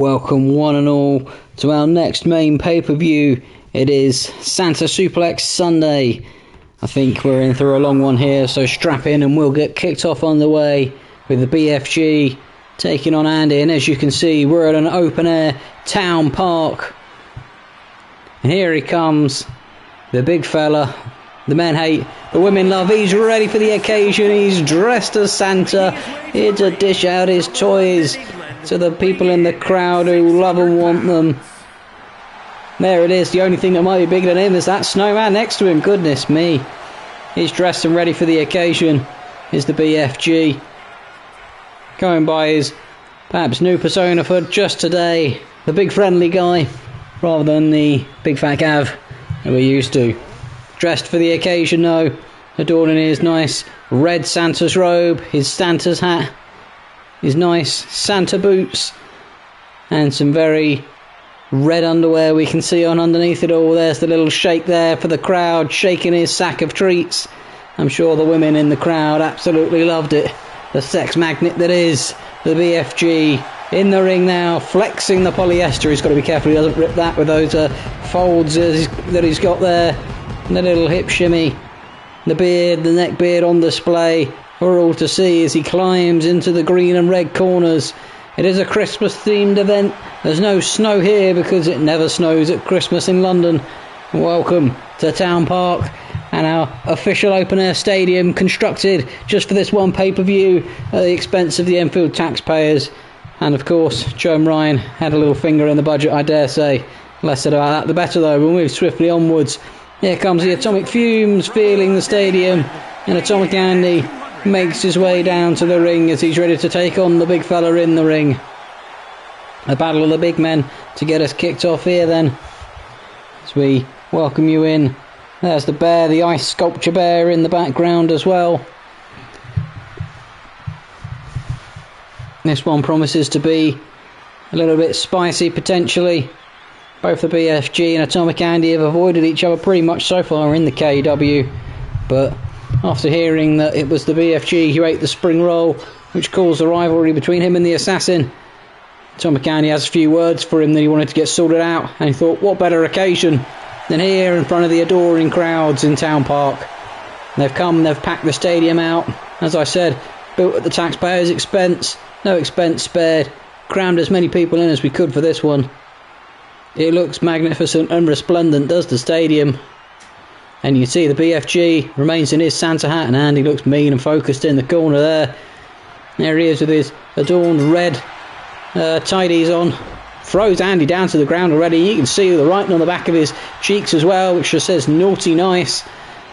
Welcome one and all to our next main pay-per-view. It is Santa Suplex Sunday. I think we're in for a long one here, so strap in and we'll get kicked off on the way with the BFG taking on Andy. And as you can see, we're at an open-air town park. And here he comes, the big fella. The men hate, the women love. He's ready for the occasion. He's dressed as Santa, here to dish out his toys to the people in the crowd who love and want them. There it is. The only thing that might be bigger than him is that snowman next to him. Goodness me. He's dressed and ready for the occasion. Is the BFG. Going by his perhaps new persona for just today. The big friendly guy rather than the big fat Gav that we're used to. Dressed for the occasion though. Adorning his nice red Santa's robe. His Santa's hat. His nice Santa boots and some very red underwear we can see on underneath it all. There's the little shake there for the crowd, shaking his sack of treats. I'm sure the women in the crowd absolutely loved it. The sex magnet that is the BFG in the ring now, flexing the polyester. He's got to be careful he doesn't rip that with those folds that he's got there. And the little hip shimmy, the beard, the neck beard on display for all to see as he climbs into the green and red corners. It is a Christmas themed event. There's no snow here because it never snows at Christmas in London. Welcome to Town Park and our official open air stadium constructed just for this one pay-per-view at the expense of the Enfield taxpayers. And of course Joe and Ryan had a little finger in the budget, I dare say. Less said about that the better though. We'll move swiftly onwards. Here comes the Atomic Fumes feeling the stadium, and Atomic Andy makes his way down to the ring as he's ready to take on the big fella in the ring. A battle of the big men to get us kicked off here then, as we welcome you in. There's the bear, the ice sculpture bear in the background as well. This one promises to be a little bit spicy potentially. Both the BFG and Atomic Andy have avoided each other pretty much so far in the KEW, but after hearing that it was the BFG who ate the spring roll, which caused the rivalry between him and the Assassin, Atomic Andy has a few words for him that he wanted to get sorted out, and he thought, what better occasion than here in front of the adoring crowds in Town Park. They've come, they've packed the stadium out, as I said, built at the taxpayers' expense, no expense spared, crammed as many people in as we could for this one. It looks magnificent and resplendent, does the stadium. And you see the BFG remains in his Santa hat, and Andy looks mean and focused in the corner there. There he is with his adorned red tidies on. Throws Andy down to the ground already. You can see the writing on the back of his cheeks as well, which just says naughty nice.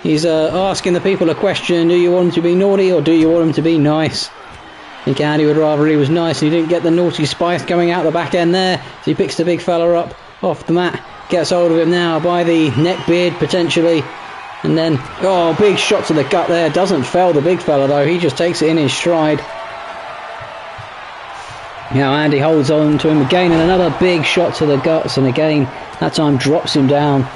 He's asking the people a question, do you want him to be naughty or do you want him to be nice? I think Andy would rather he was nice and he didn't get the naughty spice coming out the back end there. So he picks the big fella up off the mat, gets hold of him now by the neck beard potentially, and then big shot to the gut there. Doesn't fell the big fella though, he just takes it in his stride. Now Andy holds on to him again, and another big shot to the guts, and again that time drops him down.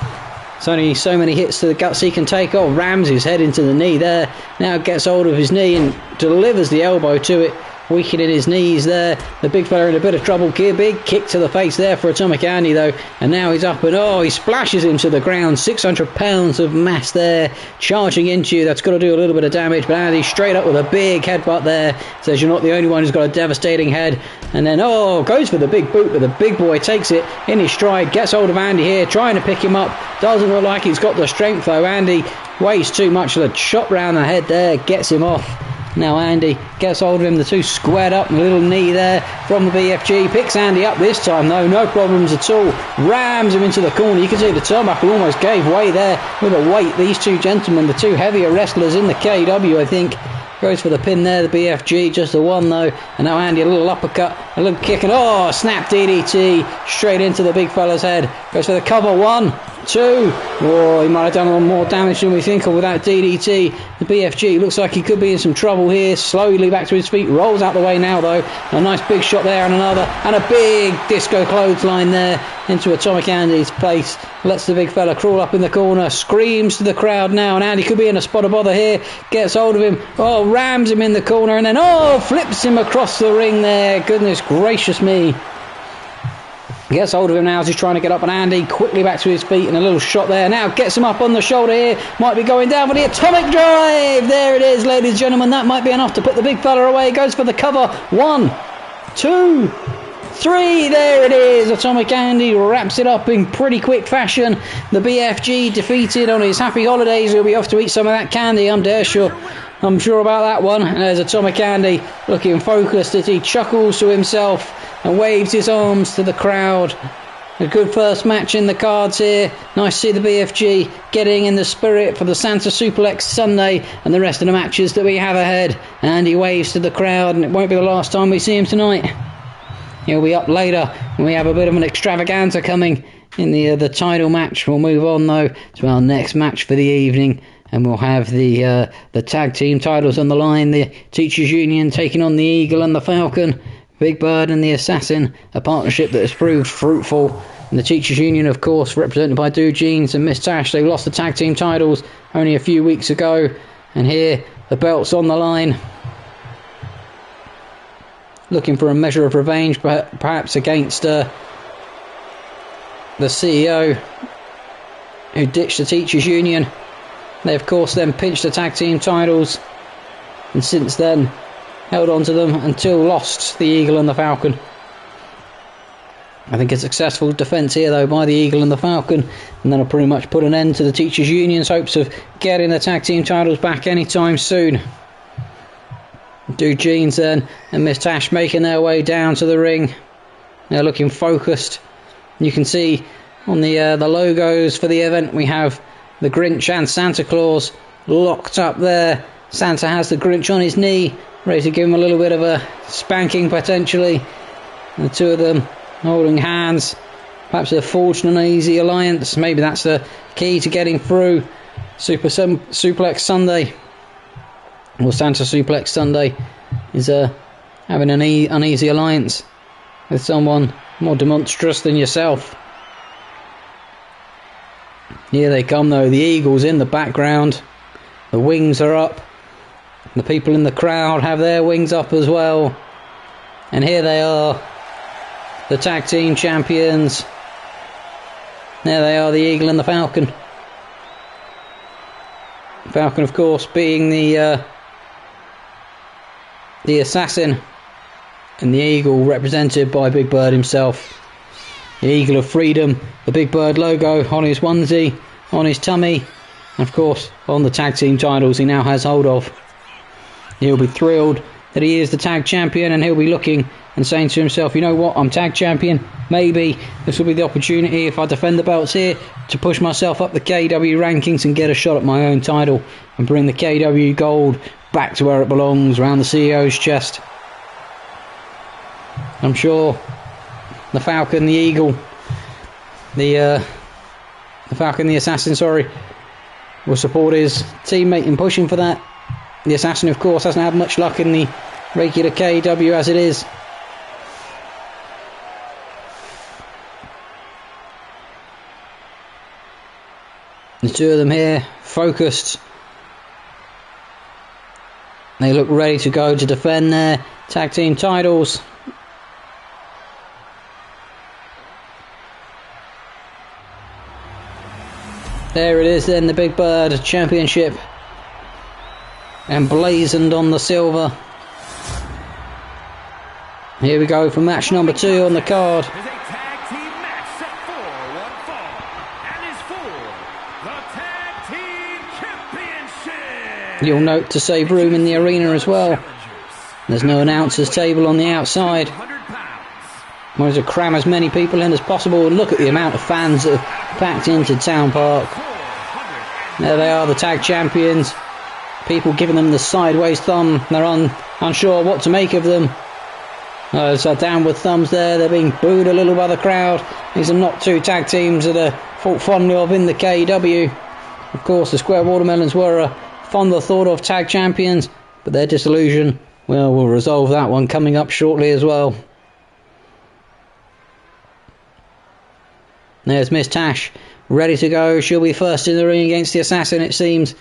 It's only so many hits to the guts he can take. Rams his head into the knee there. Now gets hold of his knee and delivers the elbow to it, weakening his knees there. The big fella in a bit of trouble. Big kick to the face there for Atomic Andy though, and now he's up and he splashes him to the ground. 600 pounds of mass there charging into you. That's got to do a little bit of damage, but Andy straight up with a big headbutt there. Says you're not the only one who's got a devastating head, and then goes for the big boot, but the big boy takes it in his stride, gets hold of Andy here, trying to pick him up. Doesn't look like he's got the strength though. Andy weighs too much. The chop round the head there gets him off. Now Andy gets hold of him, the two squared up, and a little knee there from the BFG. Picks Andy up this time though, no problems at all. Rams him into the corner. You can see the turnbuckle almost gave way there with the weight. These two gentlemen, the two heavier wrestlers in the KEW, I think. Goes for the pin there, the BFG, just the one though. And now Andy, a little uppercut, a little kick, and snap DDT straight into the big fella's head. Goes for the cover, 1, 2. He might have done a lot more damage than we think of with that DDT. The BFG looks like he could be in some trouble here. Slowly back to his feet, rolls out the way now though. A nice big shot there, and another, and a big disco clothesline there into Atomic Andy's face. Lets the big fella crawl up in the corner, screams to the crowd now, and Andy could be in a spot of bother here. Gets hold of him, rams him in the corner, and then flips him across the ring there. Goodness gracious me. Gets hold of him now as he's trying to get up, and Andy quickly back to his feet, and a little shot there. Now gets him up on the shoulder here. Might be going down for the atomic drive. There it is, ladies and gentlemen. That might be enough to put the big fella away. Goes for the cover. 1, 2, 3. There it is. Atomic Andy wraps it up in pretty quick fashion. The BFG defeated on his happy holidays. He'll be off to eat some of that candy, I'm sure about that one. And there's Atomic Andy looking focused as he chuckles to himself and waves his arms to the crowd. A good first match in the cards here. Nice to see the BFG getting in the spirit for the Santa Suplex Sunday and the rest of the matches that we have ahead. And he waves to the crowd, and it won't be the last time we see him tonight. He'll be up later when we have a bit of an extravaganza coming in the title match. We'll move on though to our next match for the evening, and we'll have the tag team titles on the line. The Teachers Union taking on the Eagle and the Falcon. Big Bird and the Assassin, a partnership that has proved fruitful. And the Teachers Union, of course, represented by Dude Jeans and Miss Tash. They lost the tag team titles only a few weeks ago, and here the belt's on the line. Looking for a measure of revenge, perhaps against the CEO who ditched the Teachers Union. They, of course, then pinched the tag team titles, and since then held on to them until lost the Eagle and the Falcon. I think a successful defence here though by the Eagle and the Falcon, and that'll pretty much put an end to the Teachers Union's hopes of getting the tag team titles back anytime soon. Dude Jeans then and Miss Tash making their way down to the ring. They're looking focused. You can see on the logos for the event we have the Grinch and Santa Claus locked up there. Santa has the Grinch on his knee, ready to give him a little bit of a spanking potentially. And the two of them holding hands. Perhaps they're forged an uneasy alliance. Maybe that's the key to getting through Suplex Sunday. Or Santa Suplex Sunday is having an uneasy alliance with someone more demonstrous than yourself. Here they come though, the Eagles in the background. The wings are up. The people in the crowd have their wings up as well. And here they are, the tag team champions. There they are, the Eagle and the Falcon. Falcon, of course, being the Assassin, and the Eagle represented by Big Bird himself. The Eagle of Freedom, the Big Bird logo on his onesie, on his tummy, and of course on the tag team titles he now has hold of. He'll be thrilled that he is the tag champion, and he'll be looking and saying to himself, you know what, I'm tag champion, maybe this will be the opportunity if I defend the belts here to push myself up the KEW rankings and get a shot at my own title and bring the KEW gold back to where it belongs, around the CEO's chest. I'm sure the Falcon, the Eagle, the Falcon, the Assassin, will support his teammate in pushing for that. The Assassin, of course, hasn't had much luck in the regular KEW as it is. The two of them here, focused. They look ready to go to defend their tag team titles. There it is then, the Big Bird Championship emblazoned on the silver. Here we go for match number 2 on the card. Is a tag team match set for one fall, and is for the Tag Team Championship. You'll note to save room in the arena as well. There's no announcer's table on the outside. Wanted to cram as many people in as possible, and look at the amount of fans that have packed into Town Park. There they are, the tag champions. People giving them the sideways thumb. They're unsure what to make of them. There's downward thumbs there. They're being booed a little by the crowd. These are not two tag teams that are thought fondly of in the KEW. Of course, the Square Watermelons were fondly thought of tag champions, but their disillusion, well, we'll resolve that one coming up shortly as well. There's Miss Tash, ready to go. She'll be first in the ring against the Assassin, it seems.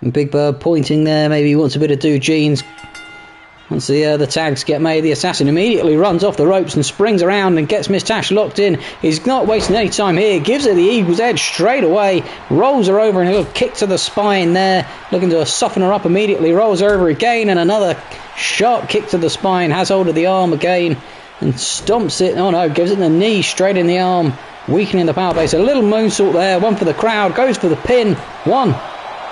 And Big Bird pointing there, maybe he wants a bit of Dude Jeans Once the tags get made, the Assassin immediately runs off the ropes and springs around and gets Miss Tash locked in. He's not wasting any time here. Gives her the Eagle's Edge straight away. Rolls her over and a little kick to the spine there. Looking to soften her up immediately. Rolls her over again and another sharp kick to the spine. Has hold of the arm again and stomps it. Oh no, gives it the knee straight in the arm. Weakening the power base. A little moonsault there. One for the crowd. Goes for the pin. One.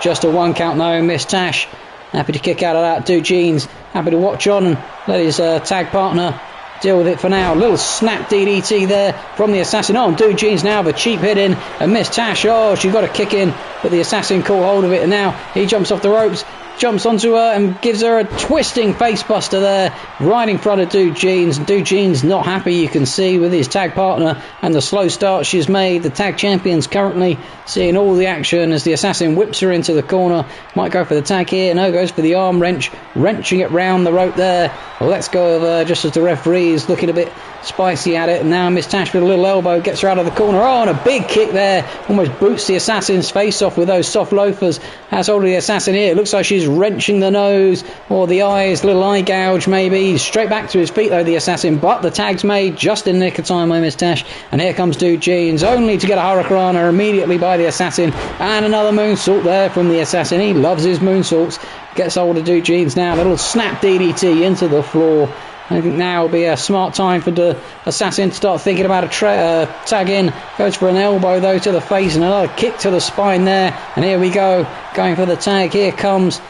Just a 1 count now. Miss Tash happy to kick out of that. Do Jeans happy to watch on and let his tag partner deal with it for now. Little snap DDT there from the Assassin. Oh, and Do Jeans now with a cheap hit in. And Miss Tash, oh, she got a kick in. But the Assassin caught hold of it. And now he jumps off the ropes. Jumps onto her and gives her a twisting facebuster there right in front of Do Jeans. Do Jeans not happy, you can see, with his tag partner and the slow start she's made. The tag champions currently seeing all the action as the Assassin whips her into the corner. Might go for the tag here. No, goes for the arm wrench, wrenching it round the rope there. Well, let's go of her just as the referee is looking a bit spicy at it. And now Miss Tash with a little elbow gets her out of the corner. Oh, and a big kick there. Almost boots the Assassin's face off with those soft loafers. Has hold of the Assassin here. It looks like she's wrenching the nose or the eyes. Little eye gouge maybe. Straight back to his feet though, the Assassin. But the tag's made just in the nick of time by Miss Tash. And here comes Do Jeans, only to get a hurricanrana immediately by the Assassin. And another moonsault there from the Assassin. He loves his moonsaults. Gets hold of Do Jeans now. A little snap DDT into the floor. I think now will be a smart time for the Assassin to start thinking about a tag in. Goes for an elbow though to the face and another kick to the spine there. And here we go, going for the tag. Here comes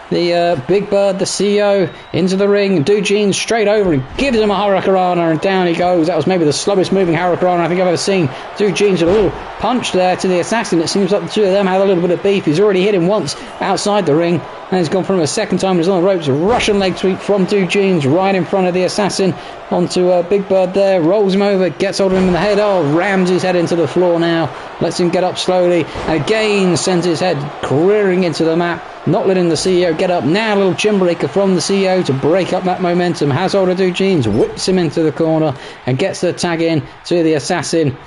the Big Bird, the CEO, into the ring. Do Jeans straight over and gives him a hurricanrana and down he goes. That was maybe the slowest moving hurricanrana I think I've ever seen. Do Jeans with a little punch there to the Assassin. It seems like the two of them had a little bit of beef. He's already hit him once outside the ring and he's gone for him a second time. He's on the ropes. A Russian leg sweep from Do Jeans right in front of the Assassin onto Big Bird there. Rolls him over, gets hold of him in the head. Oh, rams his head into the floor now. Lets him get up slowly. And again sends his head careering into the mat. Not letting the CEO get up. Now a little chin breaker from the CEO to break up that momentum. Has hold of Do Jeans, whips him into the corner and gets the tag in to the Assassin.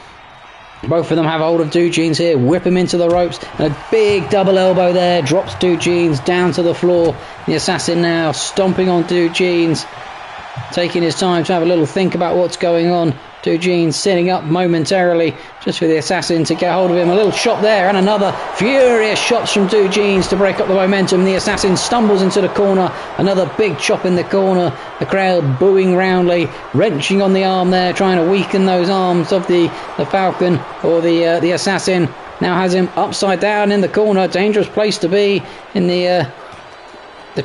Both of them have hold of Do Jeans here, whip him into the ropes, and a big double elbow there, drops Do Jeans down to the floor. The Assassin now stomping on Do Jeans, taking his time to have a little think about what's going on. Do Jeans sitting up momentarily just for the Assassin to get hold of him. A little shot there and another furious shots from Do Jeans to break up the momentum. The Assassin stumbles into the corner. Another big chop in the corner. The crowd booing roundly, wrenching on the arm there, trying to weaken those arms of the Falcon or the Assassin. Now has him upside down in the corner. Dangerous place to be in the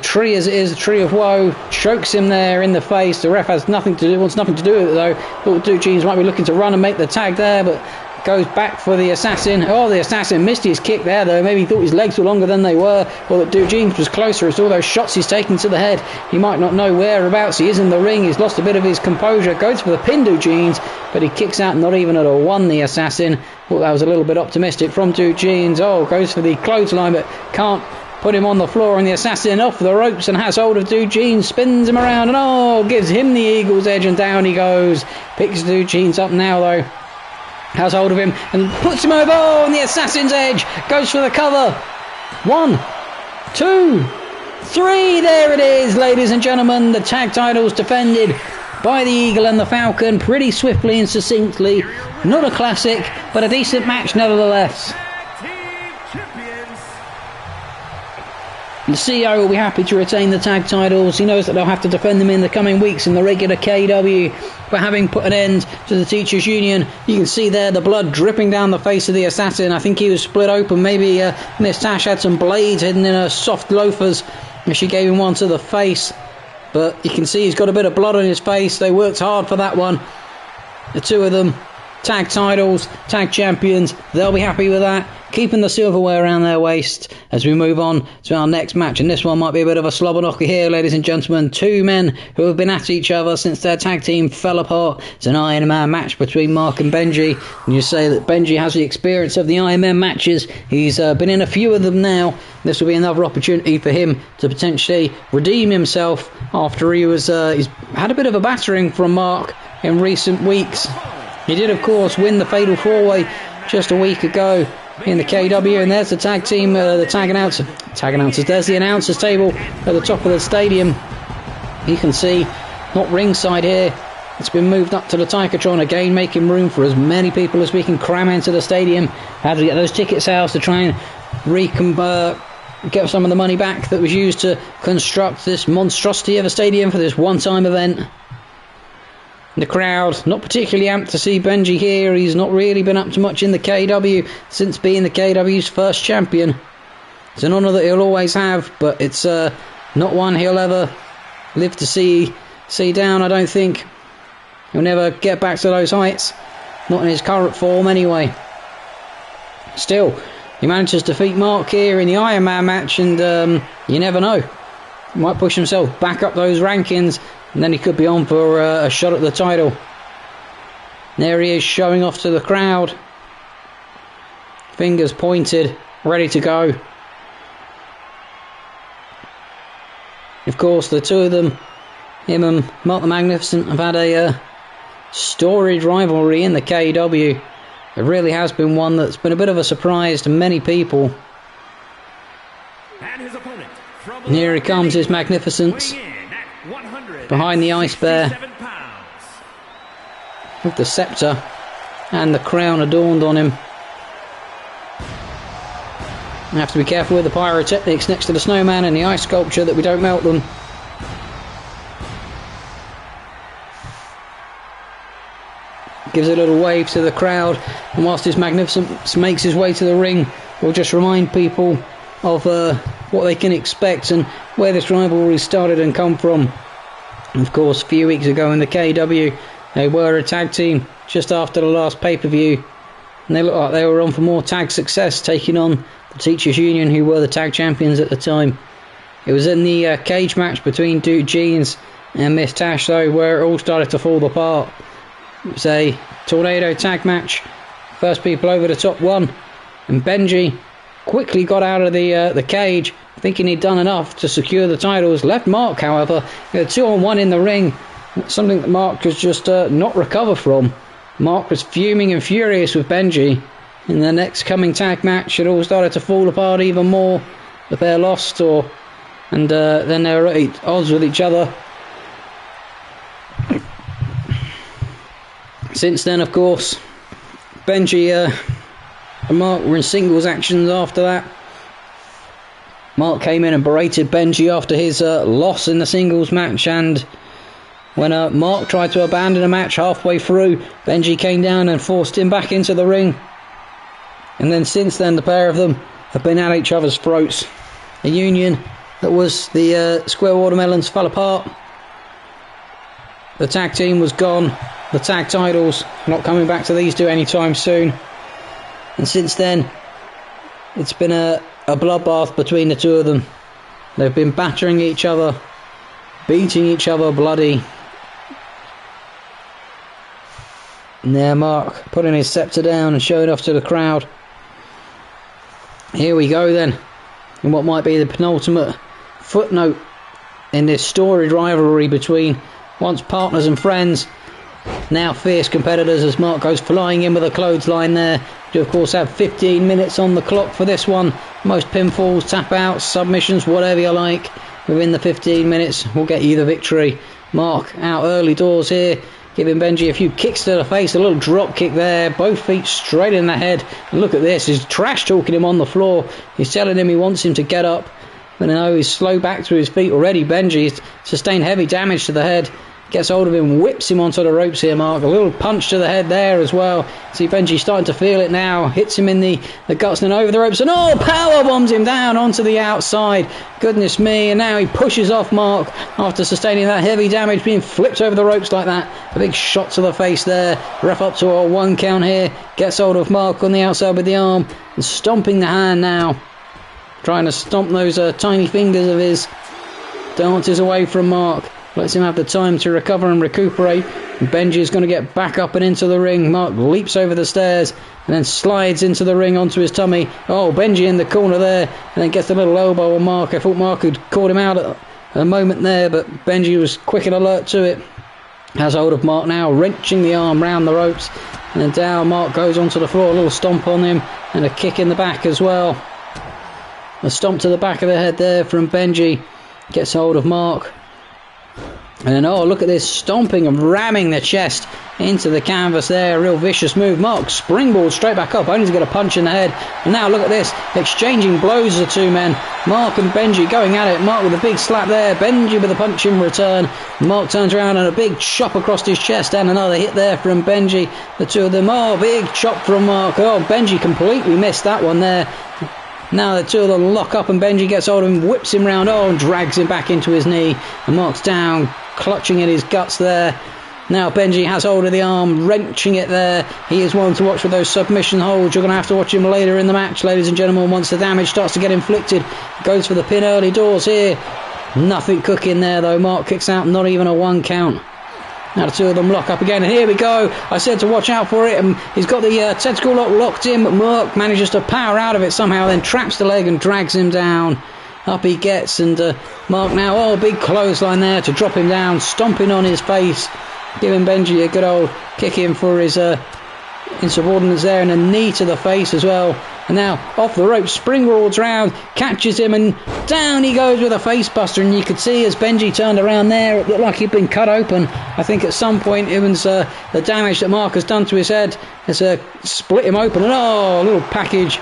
tree as it is, the tree of woe. Chokes him there in the face. The ref has nothing to do, wants nothing to do with it though. Thought Do Jeans might be looking to run and make the tag there, but goes back for the Assassin. Oh, the Assassin missed his kick there though. Maybe he thought his legs were longer than they were, or that Do Jeans was closer. It's all those shots he's taken to the head. He might not know whereabouts he is in the ring. He's lost a bit of his composure. Goes for the pin, Do Jeans, but he kicks out not even at a 1, the Assassin. Thought that was a little bit optimistic from Do Jeans. Oh, goes for the clothesline, but can't put him on the floor, and the Assassin off the ropes and has hold of Do Jeans, spins him around and gives him the Eagle's Edge and down he goes. Picks Do Jeans up now though, has hold of him and puts him over. Oh, and the Assassin's Edge goes for the cover. 1, 2, 3, there it is, ladies and gentlemen. The tag titles defended by the Eagle and the Falcon pretty swiftly and succinctly. Not a classic, but a decent match nevertheless. The CEO will be happy to retain the tag titles. He knows that they'll have to defend them in the coming weeks in the regular KEW. But having put an end to the Teachers Union, you can see there the blood dripping down the face of the Assassin. I think he was split open. Maybe Miss Tash had some blades hidden in her soft loafers and she gave him one to the face. But you can see he's got a bit of blood on his face. They worked hard for that one. The two of them, tag titles, tag champions, they'll be happy with that. Keeping the silverware around their waist as we move on to our next match. And this one might be a bit of a slobber knocker here, ladies and gentlemen. Two men who have been at each other since their tag team fell apart. It's an Iron Man match between Mark and Benji. And you say that Benji has the experience of the Iron Man matches. He's been in a few of them now. This will be another opportunity for him to potentially redeem himself after he's had a bit of a battering from Mark in recent weeks. He did, of course, win the Fatal 4-Way just a week ago in the KEW, and there's the tag team, the tag announcers. There's the announcers table at the top of the stadium. You can see, not ringside here, it's been moved up to the Tykatron again, making room for as many people as we can cram into the stadium. How to get those ticket sales to try and get some of the money back that was used to construct this monstrosity of a stadium for this one-time event. The crowd not particularly amped to see Benji here. He's not really been up to much in the KEW since being the KEW's first champion. It's an honour that he'll always have, but it's not one he'll ever live to see down, I don't think. He'll never get back to those heights, not in his current form anyway. Still, he manages to defeat Mark here in the Iron Man match, and you never know. He might push himself back up those rankings, and then he could be on for a shot at the title. There he is, showing off to the crowd. Fingers pointed, ready to go. Of course, the two of them, him and Mark the Magnificent, have had a storied rivalry in the KEW. It really has been one that's been a bit of a surprise to many people. And his opponent, from and here he comes, his Magnificence, behind the Ice Bear, with the scepter and the crown adorned on him. You have to be careful with the pyrotechnics next to the snowman and the ice sculpture that we don't melt them. Gives a little wave to the crowd, and whilst his Magnificence makes his way to the ring, we'll just remind people of what they can expect and where this rivalry started and come from. Of course, a few weeks ago in the KEW, they were a tag team just after the last pay-per-view, and they looked like they were on for more tag success, taking on the Teachers Union, who were the tag champions at the time. It was in the cage match between Duke Jeans and Miss Tash, though, where it all started to fall apart. It was a tornado tag match. First people over the top won, and Benji quickly got out of the cage, thinking he'd done enough to secure the titles. Left Mark, however, he had 2-on-1 in the ring, something that Mark could just not recover from. Mark was fuming and furious with Benji. In the next coming tag match, it all started to fall apart even more. The pair lost, and then they were at odds with each other. Since then, of course, Benji and Mark were in singles actions after that. Mark came in and berated Benji after his loss in the singles match, and when Mark tried to abandon a match halfway through, Benji came down and forced him back into the ring. And then since then, the pair of them have been at each other's throats. A union that was the Square Watermelons fell apart. The tag team was gone. The tag titles not coming back to these two anytime soon. And since then, it's been a bloodbath between the two of them. They've been battering each other, beating each other bloody. And there Mark putting his scepter down and showing off to the crowd. Here we go then, in what might be the penultimate footnote in this storied rivalry between once partners and friends, now fierce competitors, as Mark goes flying in with a clothesline there. You of course have 15 minutes on the clock for this one. Most pinfalls, tap outs, submissions, whatever you like, within the 15 minutes will get you the victory. Mark out early doors here, giving Benji a few kicks to the face, a little drop kick there, both feet straight in the head. And look at this, he's trash talking him on the floor. He's telling him he wants him to get up, but no, he's slow back to his feet already. Benji's sustained heavy damage to the head. Gets hold of him, whips him onto the ropes here, Mark. A little punch to the head there as well. See Benji starting to feel it now. Hits him in the guts and then over the ropes. And power bombs him down onto the outside. Goodness me. And now he pushes off Mark after sustaining that heavy damage, being flipped over the ropes like that. A big shot to the face there. Ref up to a 1 count here. Gets hold of Mark on the outside with the arm. And stomping the hand now. Trying to stomp those tiny fingers of his. Dances away from Mark. Lets him have the time to recover and recuperate. Benji is going to get back up and into the ring. Mark leaps over the stairs and then slides into the ring onto his tummy. Benji in the corner there, and then gets a little elbow on Mark. I thought Mark had caught him out at a moment there, but Benji was quick and alert to it. Has hold of Mark now, wrenching the arm round the ropes. And then down Mark goes onto the floor. A little stomp on him and a kick in the back as well. A stomp to the back of the head there from Benji. Gets hold of Mark. And then, oh, look at this, stomping and ramming the chest into the canvas there. Real vicious move. Mark springboard straight back up, only to get a punch in the head. And now look at this, exchanging blows the two men. Mark and Benji going at it. Mark with a big slap there, Benji with a punch in return. Mark turns around and a big chop across his chest, and another hit there from Benji. The two of them, oh, big chop from Mark. Oh, Benji completely missed that one there. Now the two of them lock up, and Benji gets hold of him, whips him round, oh, and drags him back into his knee. And Mark's down, clutching at his guts there. Now Benji has hold of the arm, wrenching it there. He is one to watch for those submission holds. You're going to have to watch him later in the match, ladies and gentlemen, once the damage starts to get inflicted. Goes for the pin early doors here. Nothing cooking there, though. Mark kicks out, not even a 1 count. Now the two of them lock up again, and here we go. I said to watch out for it, and he's got the tentacle lock locked in, but Mark manages to power out of it somehow, then traps the leg and drags him down. Up he gets, and Mark now, oh, big clothesline there to drop him down, stomping on his face, giving Benji a good old kick in for his insubordinates there, and a knee to the face as well. And now off the rope, springboards round, catches him, and down he goes with a face buster. And you could see as Benji turned around there, it looked like he'd been cut open. I think at some point it was the damage that Mark has done to his head has split him open. And oh, a little package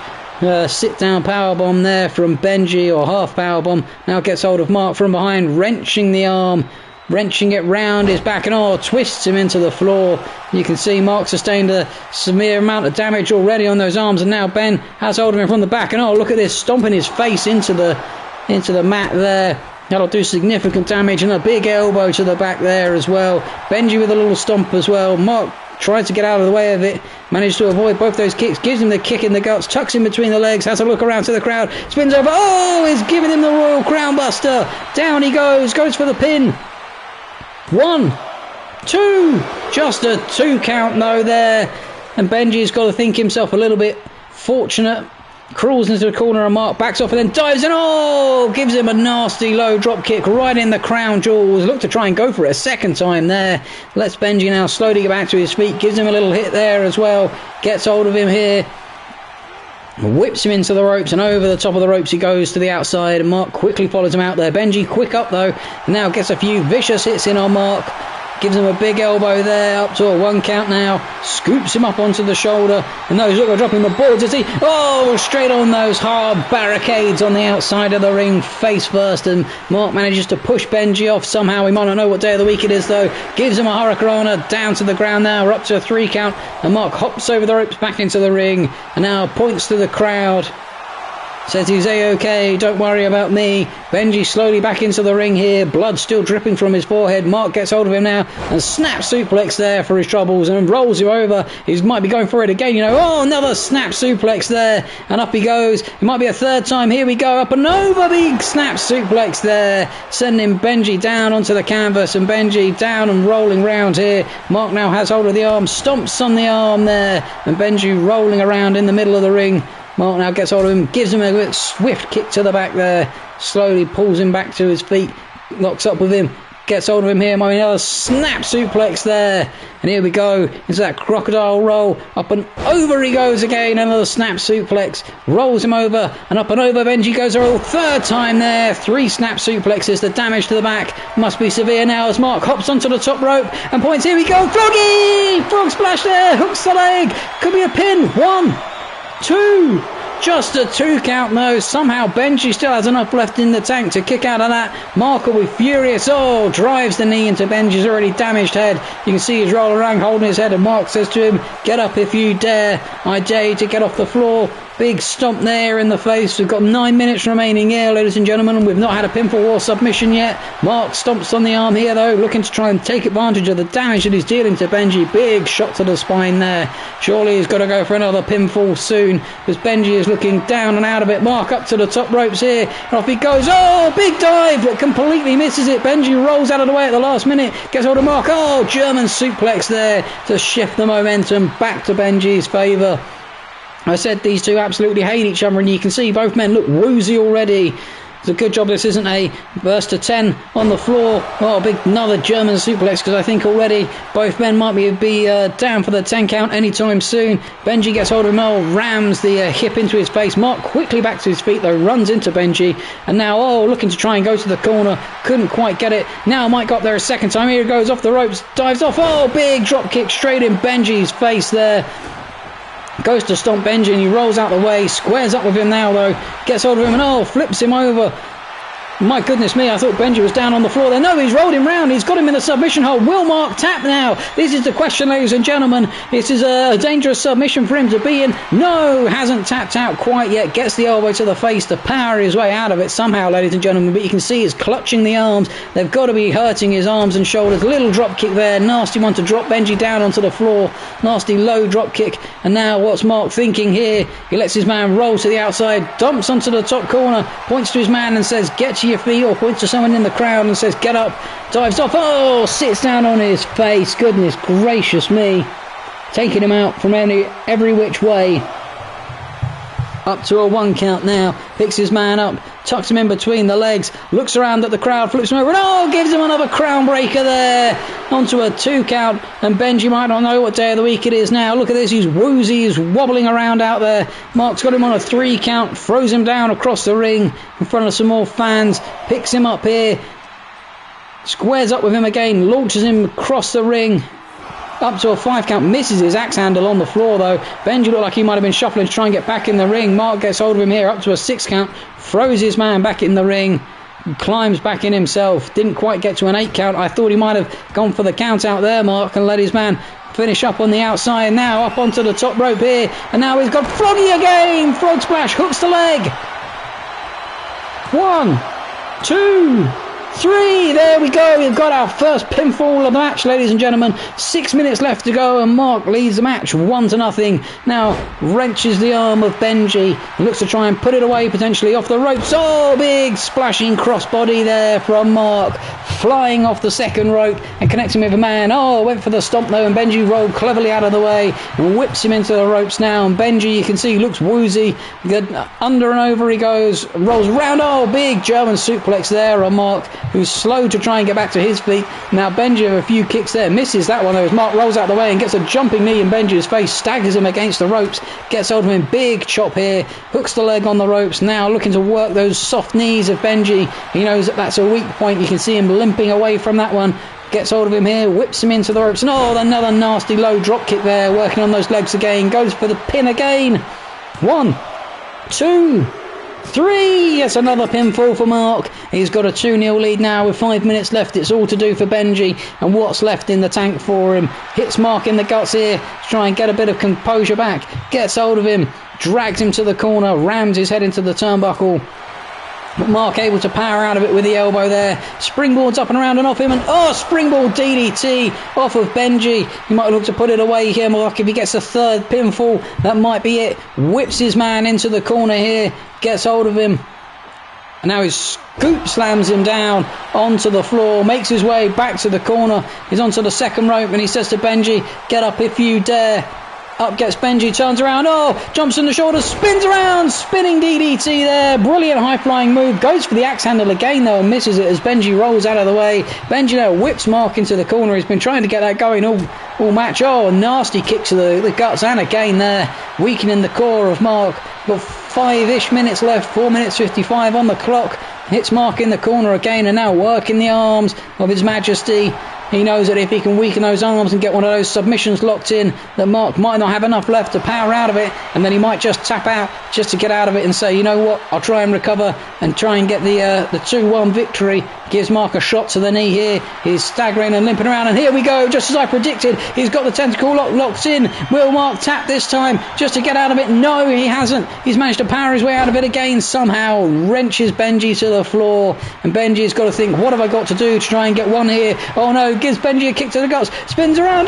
sit down powerbomb there from Benji, or half powerbomb. Now gets hold of Mark from behind, wrenching the arm, wrenching it round his back, and oh, twists him into the floor. You can see Mark sustained a severe amount of damage already on those arms, and now Ben has hold of him from the back, and oh, look at this, stomping his face into the mat there. That'll do significant damage, and a big elbow to the back there as well. Benji with a little stomp as well. Mark tries to get out of the way of it, managed to avoid both those kicks, gives him the kick in the guts, tucks him between the legs, has a look around to the crowd, spins over, oh, he's giving him the Royal Crown Buster. Down he goes for the pin. 1, 2, just a 2 count though there, and Benji's got to think himself a little bit fortunate. Crawls into the corner, and Mark backs off and then dives and oh, gives him a nasty low drop kick right in the crown jewels. Look to try and go for it a second time there. Lets Benji now slowly get back to his feet, gives him a little hit there as well, gets hold of him here, whips him into the ropes, and over the top of the ropes he goes to the outside, and Mark quickly follows him out there. Benji quick up though, now gets a few vicious hits in on Mark, gives him a big elbow there, up to a 1 count now, scoops him up onto the shoulder, and those look are dropping the boards as he, oh, straight on those hard barricades on the outside of the ring, face first, and Mark manages to push Benji off somehow. We might not know what day of the week it is though, gives him a hurricanrana down to the ground now. We're up to a 3 count, and Mark hops over the ropes back into the ring, and now points to the crowd, says he's A-OK, don't worry about me. Benji slowly back into the ring here, blood still dripping from his forehead. Mark gets hold of him now and snap suplex there for his troubles, and rolls him over. He might be going for it again, you know. Oh, another snap suplex there, and up he goes. It might be a third time. Here we go, up and over, big snap suplex there, sending Benji down onto the canvas, and Benji down and rolling round here. Mark now has hold of the arm, stomps on the arm there, and Benji rolling around in the middle of the ring. Mark now gets hold of him, gives him a swift kick to the back there, slowly pulls him back to his feet, locks up with him, gets hold of him here, another snap suplex there, and here we go, into that crocodile roll, up and over he goes again, another snap suplex, rolls him over, and up and over Benji goes a third time there, 3 snap suplexes. The damage to the back must be severe now as Mark hops onto the top rope and points, here we go, froggy, frog splash there, hooks the leg, could be a pin, 1, 2, just a 2 count though. Somehow Benji still has enough left in the tank to kick out of that. Mark will be furious. Oh, drives the knee into Benji's already damaged head. You can see he's rolling around holding his head, and Mark says to him, get up if you dare. I dare you to get off the floor. Big stomp there in the face. We've got 9 minutes remaining here, ladies and gentlemen. We've not had a pinfall or submission yet. Mark stomps on the arm here, though, looking to try and take advantage of the damage that he's dealing to Benji. Big shot to the spine there. Surely he's got to go for another pinfall soon, because Benji is looking down and out of it. Mark up to the top ropes here. And off he goes. Oh, big dive, but completely misses it. Benji rolls out of the way at the last minute. Gets hold of Mark. Oh, German suplex there to shift the momentum back to Benji's favour. I said these two absolutely hate each other, and you can see both men look woozy already. It's a good job this isn't a burst to 10 on the floor. Oh, another German suplex, because I think already both men might be down for the 10 count anytime soon. Benji gets hold of him, rams the hip into his face. Mark quickly back to his feet though, runs into Benji, and now looking to try and go to the corner, couldn't quite get it. Now Mike got there a second time. Here he goes off the ropes, dives off. Big drop kick straight in Benji's face there. Goes to stomp Benji and he rolls out the way, squares up with him now though, gets hold of him and flips him over. My goodness me, I thought Benji was down on the floor there. No, he's rolled him round. He's got him in the submission hold. Will Mark tap now? This is the question, ladies and gentlemen. This is a dangerous submission for him to be in. No, hasn't tapped out quite yet. Gets the elbow to the face to power his way out of it somehow, ladies and gentlemen. But you can see he's clutching the arms. They've got to be hurting his arms and shoulders. Little drop kick there. Nasty one to drop Benji down onto the floor. Nasty low drop kick. And now what's Mark thinking here? He lets his man roll to the outside. Dumps onto the top corner. Points to his man and says, get to your feet, or points to someone in the crowd and says get up, dives off, sits down on his face. Goodness gracious me, taking him out from every which way. Up to a 1 count now, picks his man up, tucks him in between the legs, looks around at the crowd, flips him over and gives him another crown breaker there, onto a 2 count. And Benji might not know what day of the week it is now. Look at this, he's woozy, he's wobbling around out there. Mark's got him on a 3 count, throws him down across the ring in front of some more fans, picks him up here, squares up with him again, launches him across the ring. Up to a 5 count, misses his axe handle on the floor though. Benji looked like he might have been shuffling to try and get back in the ring. Mark gets hold of him here, up to a 6 count, throws his man back in the ring, climbs back in himself. Didn't quite get to an 8 count. I thought he might have gone for the count out there, Mark, and let his man finish up on the outside. Now up onto the top rope here, and now he's got Froggy again. Frog splash, hooks the leg. 1, 2, 3, there we go. We've got our first pinfall of the match, ladies and gentlemen. 6 minutes left to go, and Mark leads the match 1-0. Now wrenches the arm of Benji, looks to try and put it away, potentially off the ropes. Big splashing crossbody there from Mark, flying off the second rope and connecting with a man. Went for the stomp though, and Benji rolled cleverly out of the way and whips him into the ropes now. And Benji, you can see, looks woozy. Under and over he goes, rolls round. Big German suplex there on Mark, who's slow to try and get back to his feet. Now Benji with a few kicks there, misses that one though as Mark rolls out the way and gets a jumping knee in Benji's face, staggers him against the ropes, gets hold of him, big chop here, hooks the leg on the ropes, now looking to work those soft knees of Benji. He knows that that's a weak point. You can see him limping away from that one. Gets hold of him here, whips him into the ropes, and another nasty low drop kick there, working on those legs again, goes for the pin again. 1, 2, 3, yes, another pinfall for Mark. He's got a 2-0 lead now with 5 minutes left. It's all to do for Benji, and what's left in the tank for him. Hits Mark in the guts here to try and get a bit of composure back. Gets hold of him, drags him to the corner, rams his head into the turnbuckle. But Mark able to power out of it with the elbow there. Springboards up and around and off him, and springboard DDT off of Benji. He might look to put it away here, Mark. If he gets a third pinfall, that might be it. Whips his man into the corner here, gets hold of him, and now he scoop slams him down onto the floor, makes his way back to the corner. He's onto the second rope, and he says to Benji, get up if you dare. Up gets Benji, turns around, jumps in the shoulders, spins around, spinning DDT there. Brilliant high-flying move. Goes for the axe handle again, though, and misses it as Benji rolls out of the way. Benji now whips Mark into the corner. He's been trying to get that going all match. A nasty kick to the guts, and again there, weakening the core of Mark. Got 5-ish minutes left, 4 minutes 55 on the clock. Hits Mark in the corner again, and now working the arms of His Majesty. He knows that if he can weaken those arms and get one of those submissions locked in, that Mark might not have enough left to power out of it, and then he might just tap out just to get out of it and say, you know what, I'll try and recover and try and get the 2-1 victory. Gives Mark a shot to the knee here. He's staggering and limping around, and here we go, just as I predicted. He's got the tentacle locked in. Will Mark tap this time just to get out of it? No, he hasn't. He's managed to power his way out of it again somehow. Wrenches Benji to the floor, and Benji's got to think, what have I got to do to try and get one here? No, gives Benji a kick to the guts, spins around,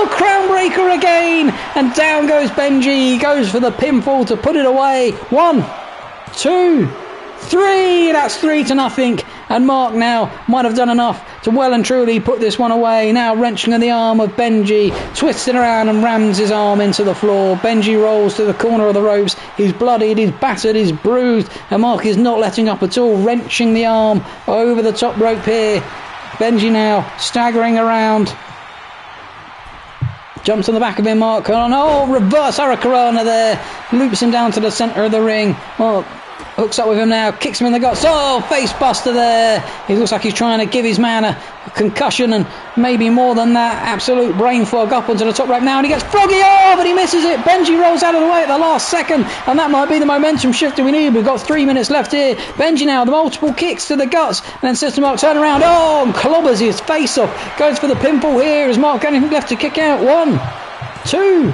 crown breaker again, and down goes Benji. He goes for the pinfall to put it away. 1, 2, 3, that's 3-0, and Mark now might have done enough to well and truly put this one away. Now wrenching on the arm of Benji, twisting around and rams his arm into the floor. Benji rolls to the corner of the ropes. He's bloodied, he's battered, he's bruised, and Mark is not letting up at all, wrenching the arm over the top rope here. Benji now staggering around. Jumps on the back of him, Mark. Reverse hurricanrana there. Loops him down to the centre of the ring. Mark hooks up with him now. Kicks him in the guts. Face buster there. He looks like he's trying to give his man a concussion and maybe more than that. Absolute brain fog up onto the top rope now. And he gets froggy. But he misses it. Benji rolls out of the way at the last second. And that might be the momentum shifter we need. We've got 3 minutes left here. Benji now, the multiple kicks to the guts. And then says to Mark, turn around. And clobbers his face off. Goes for the pinfall here. Is Mark got anything left to kick out? 1, 2.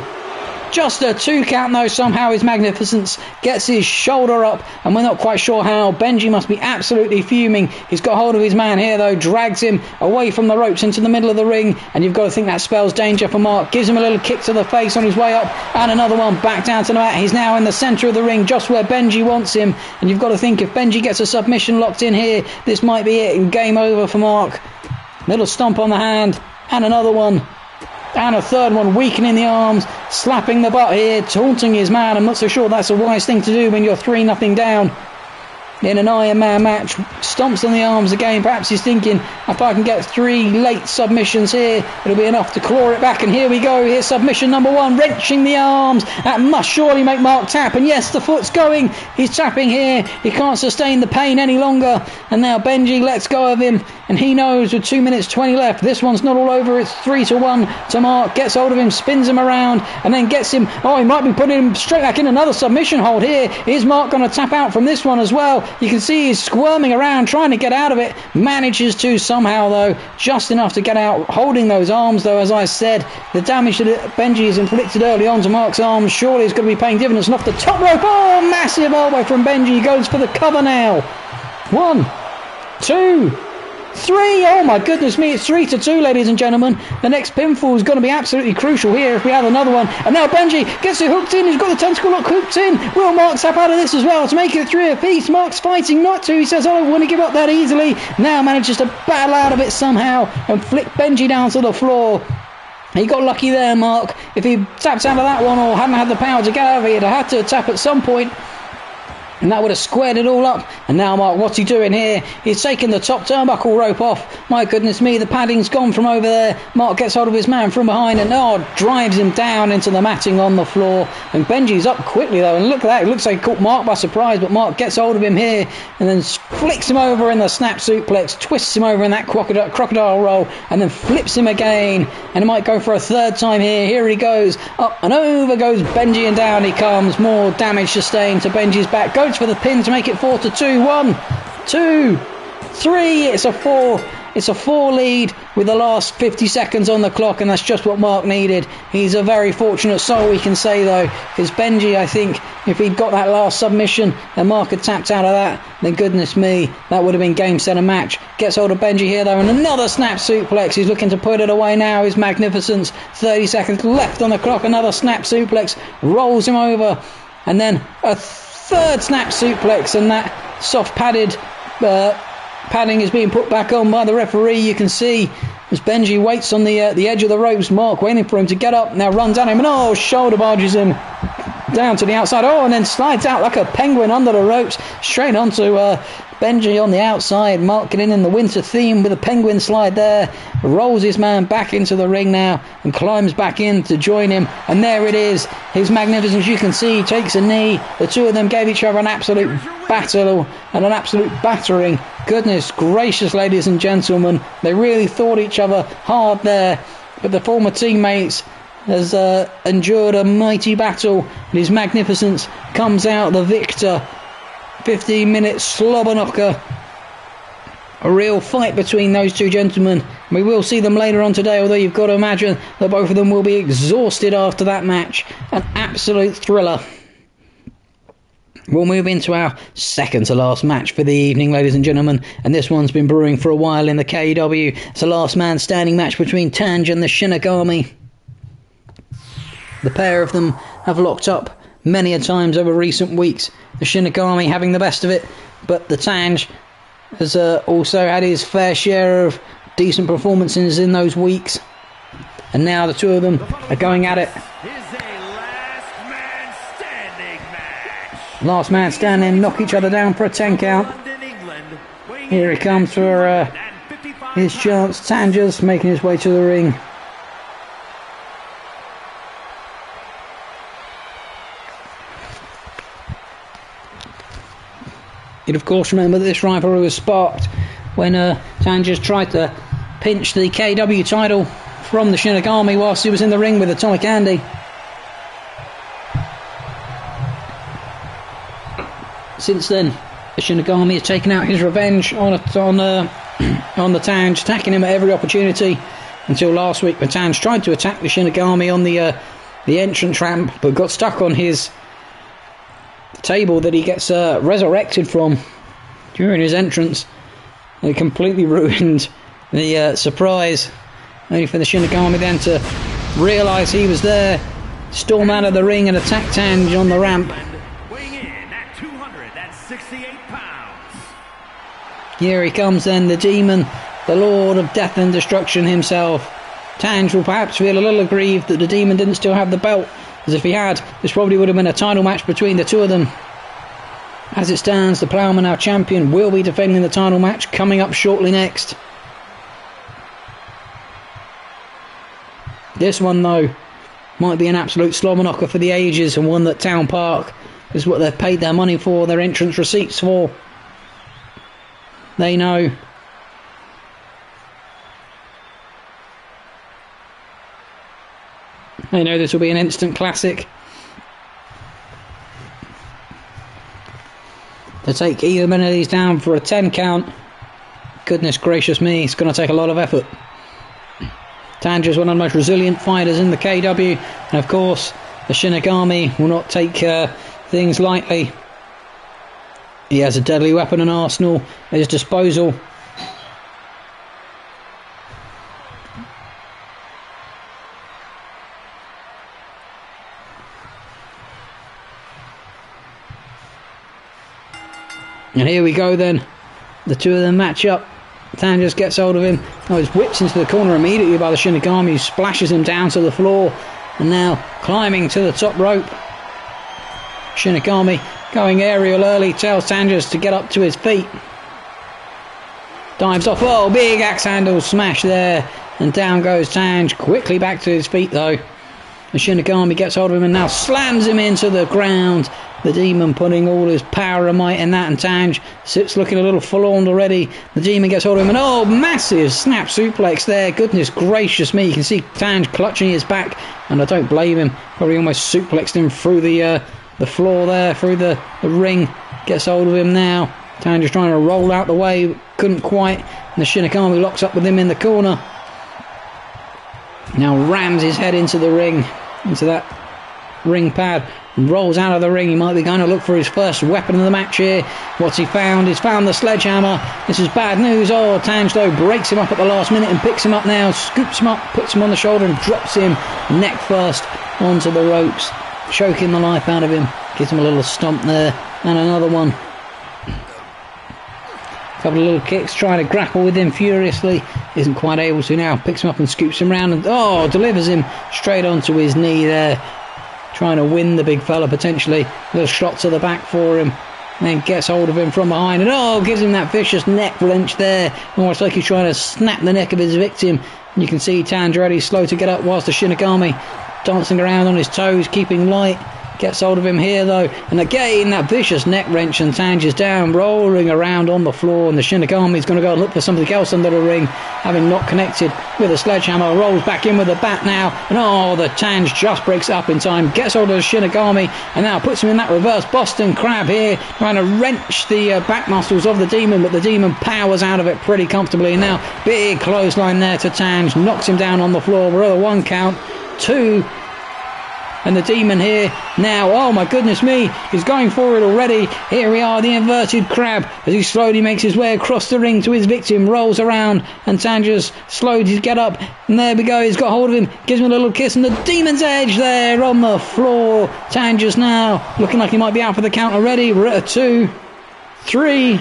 Just a 2 count though. Somehow his magnificence gets his shoulder up, and we're not quite sure how. Benji must be absolutely fuming. He's got hold of his man here though, drags him away from the ropes into the middle of the ring, and you've got to think that spells danger for Mark. Gives him a little kick to the face on his way up, and another one back down to the mat. He's now in the centre of the ring, just where Benji wants him, and you've got to think if Benji gets a submission locked in here, this might be it and game over for Mark. Little stomp on the hand, and another one. And a third one, weakening the arms, slapping the butt here, taunting his man. I'm not so sure that's a wise thing to do when you're 3-0 down in an Iron Man match. Stomps on the arms again. Perhaps he's thinking, if I can get 3 late submissions here, it'll be enough to claw it back. And here we go. Here's submission number 1, wrenching the arms. That must surely make Mark tap. And yes, the foot's going. He's tapping here. He can't sustain the pain any longer. And now Benji lets go of him. And he knows with 2 minutes 20 left, this one's not all over. It's 3-1 to Mark. Gets hold of him, spins him around, and then gets him. He might be putting him straight back in another submission hold here. Is Mark going to tap out from this one as well? You can see he's squirming around, trying to get out of it. Manages to somehow, though, just enough to get out. Holding those arms, though, as I said, the damage that Benji has inflicted early on to Mark's arms surely is going to be paying dividends. And off the top rope, massive elbow from Benji. He goes for the cover now. 1, 2, 3. Oh my goodness me, it's 3-2, ladies and gentlemen. The next pinfall is going to be absolutely crucial here if we have another one. And now Benji gets it hooked in. He's got the tentacle lock hooked in. Will Mark tap out of this as well to make it 3 apiece? Mark's fighting not to. He says, I don't want to give up that easily. Now manages to battle out of it somehow and flick Benji down to the floor. He got lucky there, Mark. If he tapped out of that one or hadn't had the power to get out of it, he'd have had to tap at some point. And that would have squared it all up. And now Mark, what's he doing here? He's taking the top turnbuckle rope off. My goodness me, the padding's gone from over there. Mark gets hold of his man from behind and drives him down into the matting on the floor. And Benji's up quickly though, and look at that. It looks like he caught Mark by surprise, but Mark gets hold of him here and then flicks him over in the snap suplex, twists him over in that crocodile roll, and then flips him again. And he might go for a third time here. Here he goes. Up and over goes Benji, and down he comes. More damage sustained to Benji's back. Goes for the pin to make it 4-2. 1, 2, 3. It's a 4 lead with the last 50 seconds on the clock, and that's just what Mark needed. He's a very fortunate soul, we can say though, because Benji, I think if he'd got that last submission and Mark had tapped out of that, then goodness me, that would have been game, set and match. Gets hold of Benji here though, and another snap suplex. He's looking to put it away now. His magnificence. 30 seconds left on the clock. Another snap suplex rolls him over, and then a third snap suplex, and that soft padding is being put back on by the referee. You can see as Benji waits on the edge of the ropes, Mark waiting for him to get up, now runs at him and shoulder barges him down to the outside, and then slides out like a penguin under the ropes straight onto Benji on the outside. Mark getting in the winter theme with a penguin slide there, rolls his man back into the ring now and climbs back in to join him, and there it is, his magnificence. You can see he takes a knee. The two of them gave each other an absolute battle and an absolute battering. Goodness gracious, ladies and gentlemen, they really thought each other hard there, but the former teammates has endured a mighty battle, and his magnificence comes out the victor. 15-minute slobber knocker. A real fight between those two gentlemen. We will see them later on today, although you've got to imagine that both of them will be exhausted after that match. An absolute thriller. We'll move into our second to last match for the evening, ladies and gentlemen, and this one's been brewing for a while in the KEW. It's a last man standing match between Tanj and the Shinigami. The pair of them have locked up many a times over recent weeks. The Shinigami having the best of it, but the Tanj has also had his fair share of decent performances in those weeks. And now the two of them are going at it. Last man standing, knock each other down for a 10 count. Here he comes for his chance. Tanger's making his way to the ring. You'd of course remember that this rivalry was sparked when Tanger's tried to pinch the KEW title from the Shinigami whilst he was in the ring with Atomic Andy. Since then, the Shinigami has taken out his revenge on the Tange, attacking him at every opportunity until last week when Tange tried to attack the Shinigami on the entrance ramp but got stuck on his table that he gets resurrected from during his entrance. It completely ruined the surprise, only for the Shinigami then to realise he was there, storm out of the ring and attack Tange on the ramp. Here he comes then, the Demon, the Lord of Death and Destruction himself. Tange will perhaps feel a little aggrieved that the Demon didn't still have the belt, as if he had, this probably would have been a title match between the two of them. As it stands, the Plowman, our champion, will be defending the title match coming up shortly next. This one, though, might be an absolute slobber knocker for the ages, and one that Town Park is what they've paid their money for, their entrance receipts for. They know. They know this will be an instant classic. To take either one of these down for a 10 count, goodness gracious me, it's going to take a lot of effort. Tange is one of the most resilient fighters in the KEW, and of course the Shinigami will not take things lightly. He has a deadly weapon and arsenal at his disposal. And here we go then. The two of them match up. Tan just gets hold of him. Oh, he's whipped into the corner immediately by the Shinigami, who splashes him down to the floor. And now climbing to the top rope. Shinigami going aerial early, tells Tanjus to get up to his feet. Dives off. Oh, big axe handle smash there. And down goes Tange. Quickly back to his feet though. The Shinigami gets hold of him and now slams him into the ground. The Demon putting all his power and might in that, and Tange sits looking a little forlorn already. The Demon gets hold of him and oh, massive snap suplex there. Goodness gracious me, you can see Tange clutching his back, and I don't blame him. Probably almost suplexed him through the floor there, through the ring. Gets hold of him now. Tange is trying to roll out the way, couldn't quite, and the Shinigami locks up with him in the corner. Now rams his head into the ring, into that ring pad, rolls out of the ring. He might be going to look for his first weapon of the match here. What's he found? He's found the sledgehammer. This is bad news. Oh, Tange though breaks him up at the last minute and picks him up now, scoops him up, puts him on the shoulder and drops him neck first onto the ropes, choking the life out of him. Gives him a little stomp there and another one. Couple of little kicks, trying to grapple with him furiously, isn't quite able to now. Picks him up and scoops him round and oh, delivers him straight onto his knee there, trying to win the big fella potentially. Little shot to the back for him, then gets hold of him from behind and oh, gives him that vicious neck wrench there, almost like he's trying to snap the neck of his victim. And you can see Tange already slow to get up whilst the Shinigami dancing around on his toes, keeping light. Gets hold of him here though, and again that vicious neck wrench, and Tange is down, rolling around on the floor, and the Shinigami's going to go look for something else under the ring, having not connected with a sledgehammer. Rolls back in with the bat now, and oh, the Tange just breaks up in time, gets hold of the Shinigami, and now puts him in that reverse Boston Crab here, trying to wrench the back muscles of the Demon, but the Demon powers out of it pretty comfortably. And now big clothesline there to Tange, knocks him down on the floor. We're at a 1 count, 2. And the Demon here now, oh my goodness me, he's going for it already. Here we are, the inverted crab, as he slowly makes his way across the ring to his victim, rolls around, and Tanger's slowed his get up, and there we go, he's got hold of him, gives him a little kiss, and the Demon's edge there on the floor. Tanger's now looking like he might be out for the count already. We're at a 2, 3,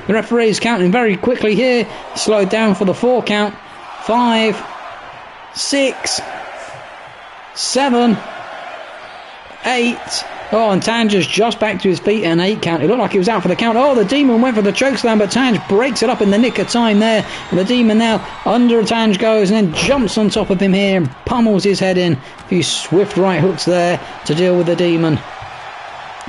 The referee is counting very quickly here. Slowed down for the 4 count. 5, 6, 7, 8. Oh, and Tanger's just back to his feet, an 8 count. It looked like he was out for the count. Oh, the Demon went for the chokeslam, but Tange breaks it up in the nick of time there. And the Demon now under Tange goes and then jumps on top of him here and pummels his head in. A few swift right hooks there to deal with the Demon.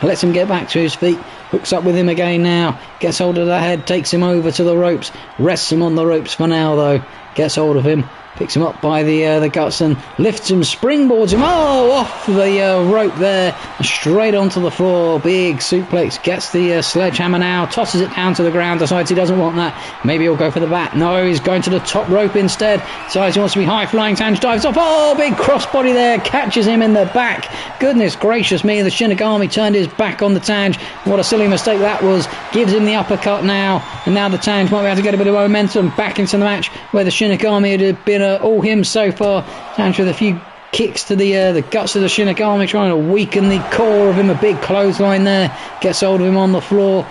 Lets him get back to his feet. Hooks up with him again now. Gets hold of the head, takes him over to the ropes. Rests him on the ropes for now, though. Gets hold of him. Picks him up by the guts and lifts him, springboards him, off the rope there, straight onto the floor. Big suplex, gets the sledgehammer now, tosses it down to the ground, decides he doesn't want that. Maybe he'll go for the bat. No, he's going to the top rope instead. Decides he wants to be high flying. Tange dives off. Oh, big crossbody there, catches him in the back. Goodness gracious me, the Shinigami turned his back on the Tange. What a silly mistake that was. Gives him the uppercut now, and now the Tange might be able to get a bit of momentum back into the match where the Shinigami had been all him so far. Tange with a few kicks to the guts of the Shinigami, trying to weaken the core of him. A big clothesline there. Gets hold of him on the floor.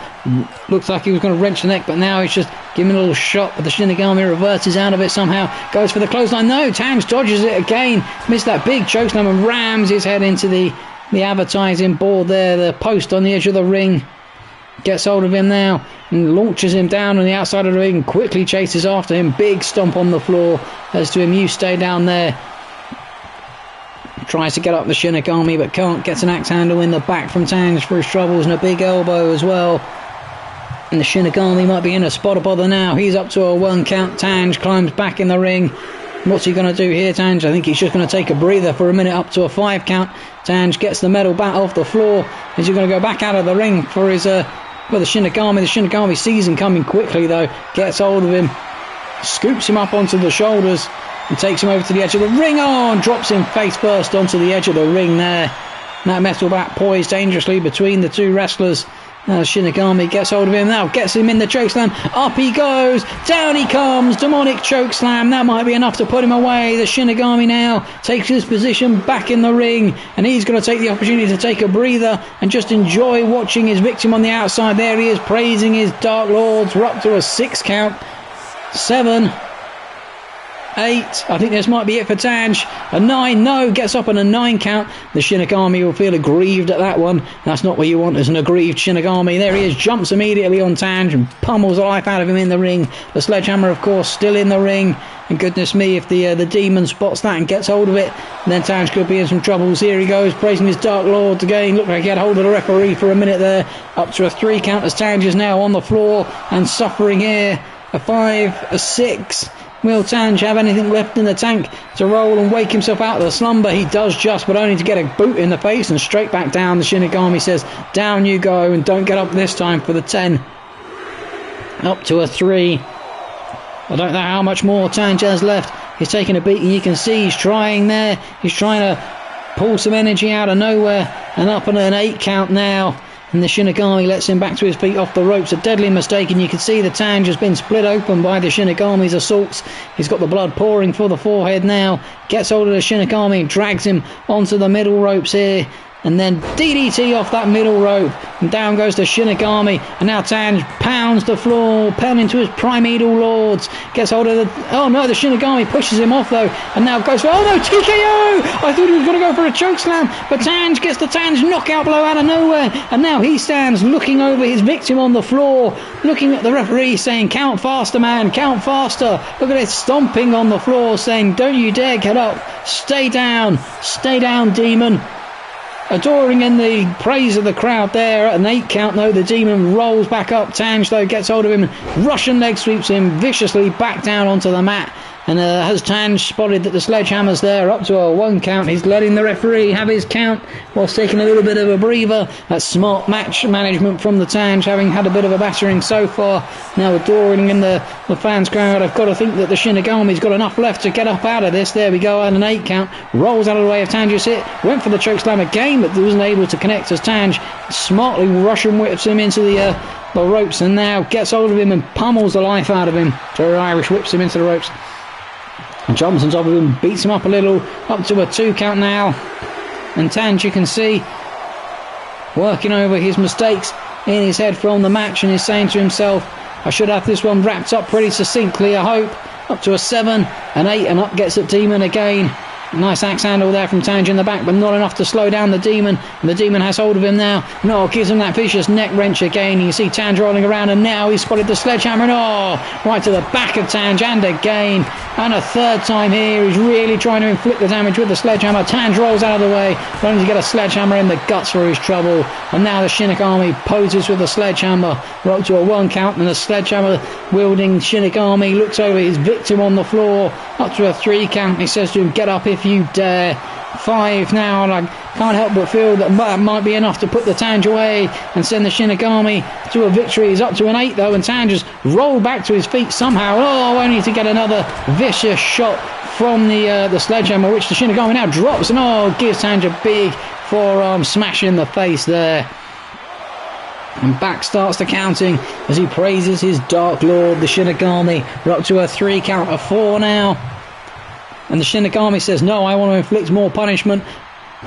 Looks like he was going to wrench the neck, but now he's just giving a little shot, but the Shinigami reverses out of it somehow. Goes for the clothesline. No, Tange dodges it again. Missed that big chokeslam and rams his head into the advertising board there, the post on the edge of the ring. Gets hold of him now and launches him down on the outside of the ring. Quickly chases after him. Big stomp on the floor. Says to him, you stay down there. Tries to get up the Shinigami but can't. Gets an axe handle in the back from Tange for his troubles, and a big elbow as well. And the Shinigami might be in a spot of bother now. He's up to a 1 count. Tange climbs back in the ring. What's he going to do here, Tange? I think he's just going to take a breather for a minute up to a 5 count. Tange gets the metal bat off the floor. Is he going to go back out of the ring for his the Shinigami? The Shinigami sees him coming quickly though. Gets hold of him. Scoops him up onto the shoulders and takes him over to the edge of the ring. And drops him face first onto the edge of the ring there. That metal bat poised dangerously between the two wrestlers. Shinigami gets hold of him now, gets him in the chokeslam. Up he goes, down he comes, demonic chokeslam. That might be enough to put him away. The Shinigami now takes his position back in the ring, and he's going to take the opportunity to take a breather and just enjoy watching his victim on the outside. There he is, praising his Dark Lords. We're up to a 6 count. 7, 8, I think this might be it for Tange. A 9, no, gets up on a 9 count. The Shinigami will feel aggrieved at that one. That's not what you want as an aggrieved Shinigami. There he is, jumps immediately on Tange and pummels the life out of him in the ring. The sledgehammer, of course, still in the ring. And goodness me, if the Demon spots that and gets hold of it, then Tange could be in some troubles. Here he goes, praising his Dark Lords again. Looked like he had hold of the referee for a minute there. Up to a 3 count as Tange is now on the floor and suffering here. A 5, a 6. Will Tange have anything left in the tank to roll and wake himself out of the slumber? He does just, but only to get a boot in the face and straight back down. The Shinigami says, down you go, and don't get up this time for the 10. Up to a 3. I don't know how much more Tange has left. He's taking a beating. You can see he's trying there. He's trying to pull some energy out of nowhere, and up on an 8 count now. And the Shinigami lets him back to his feet off the ropes. A deadly mistake, and you can see the Tange has been split open by the Shinigami's assaults. He's got the blood pouring for the forehead now. Gets hold of the Shinigami and drags him onto the middle ropes here. And then DDT off that middle rope. And down goes the Shinigami. And now Tange pounds the floor, pounding to his Primeval Lords. Gets hold of the... Oh no, the Shinigami pushes him off though. And now goes for... Oh no, TKO! I thought he was going to go for a chokeslam. But Tange gets the Tange knockout blow out of nowhere. And now he stands looking over his victim on the floor. Looking at the referee saying, count faster man, count faster. Look at it, stomping on the floor saying, don't you dare get up. Stay down, Demon. Adoring in the praise of the crowd there. At an 8 count though, the Demon rolls back up. Tange though gets hold of him and Russian leg sweeps him viciously back down onto the mat. And has Tange spotted that the sledgehammer's there, up to a 1 count. He's letting the referee have his count whilst taking a little bit of a breather. That's smart match management from the Tange, having had a bit of a battering so far. Now adoring in the fans crowd. I've got to think that the Shinigami's got enough left to get up out of this. There we go, at an 8 count. Rolls out of the way of Tange's hit. Went for the chokeslam again, but wasn't able to connect as Tange smartly Russian whips him into the ropes, and now gets hold of him and pummels the life out of him. So Irish whips him into the ropes. And jumps on top of him, beats him up a little, up to a 2 count now. And Tange, you can see, working over his mistakes in his head from the match, and is saying to himself, I should have this one wrapped up pretty succinctly, I hope. Up to a 7, an 8, and up gets it Demon again. Nice axe handle there from Tange in the back, but not enough to slow down the Demon. And the Demon has hold of him now. No, gives him that vicious neck wrench again. You can see Tange rolling around, and now he's spotted the sledgehammer. And right to the back of Tange, and again. And a third time here. He's really trying to inflict the damage with the sledgehammer. Tange rolls out of the way, only to get a sledgehammer in the guts for his trouble. And now the Shinigami poses with the sledgehammer. We're up to a 1 count, and the sledgehammer wielding Shinigami looks over his victim on the floor. Up to a 3 count. He says to him, get up if you dare. 5 now, and I can't help but feel that might be enough to put the Tange away and send the Shinigami to a victory. He's up to an 8 though, and Tange has rolled back to his feet somehow. Only to get another vicious shot from the sledgehammer, which the Shinigami now drops, and gives Tange a big forearm smash in the face there. And back starts the counting as he praises his Dark Lord, the Shinigami. We're up to a 3 count of 4 now. And the Shinigami says, no, I want to inflict more punishment.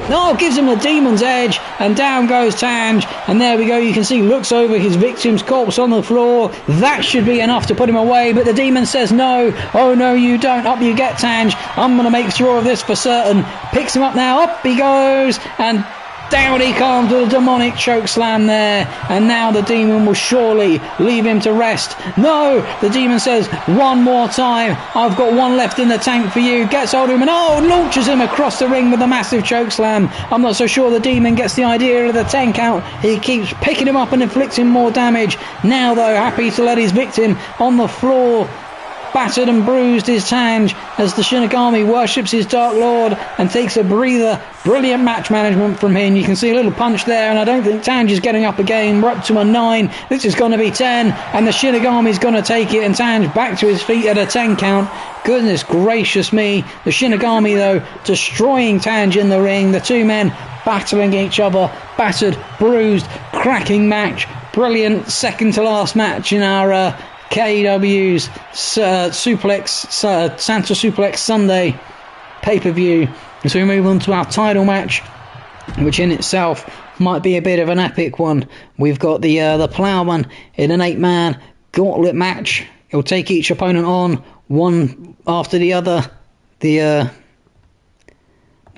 No, gives him the Demon's edge, and down goes Tange. And there we go, you can see, looks over his victim's corpse on the floor. That should be enough to put him away, but the Demon says no. Oh no, you don't. Up you get, Tange. I'm going to make sure of this for certain. Picks him up now, up he goes, and down he comes with a demonic choke slam there. And now the Demon will surely leave him to rest. No, the Demon says, one more time. I've got one left in the tank for you. Gets hold of him and launches him across the ring with a massive choke slam. I'm not so sure the Demon gets the idea of the 10 count. He keeps picking him up and inflicting more damage. Now though, happy to let his victim on the floor. Battered and bruised is Tange as the Shinigami worships his Dark Lord and takes a breather. Brilliant match management from him. You can see a little punch there, and I don't think Tange is getting up again. We're up to a 9. This is going to be 10, and the Shinigami's going to take it, and Tange back to his feet at a 10 count. Goodness gracious me. The Shinigami, though, destroying Tange in the ring. The two men battling each other. Battered, bruised, cracking match. Brilliant second to last match in our KEW's Santa Suplex Sunday pay-per-view. As we move on to our title match, which in itself might be a bit of an epic one. We've got the Plowman in an 8-man gauntlet match. He'll take each opponent on one after the other. The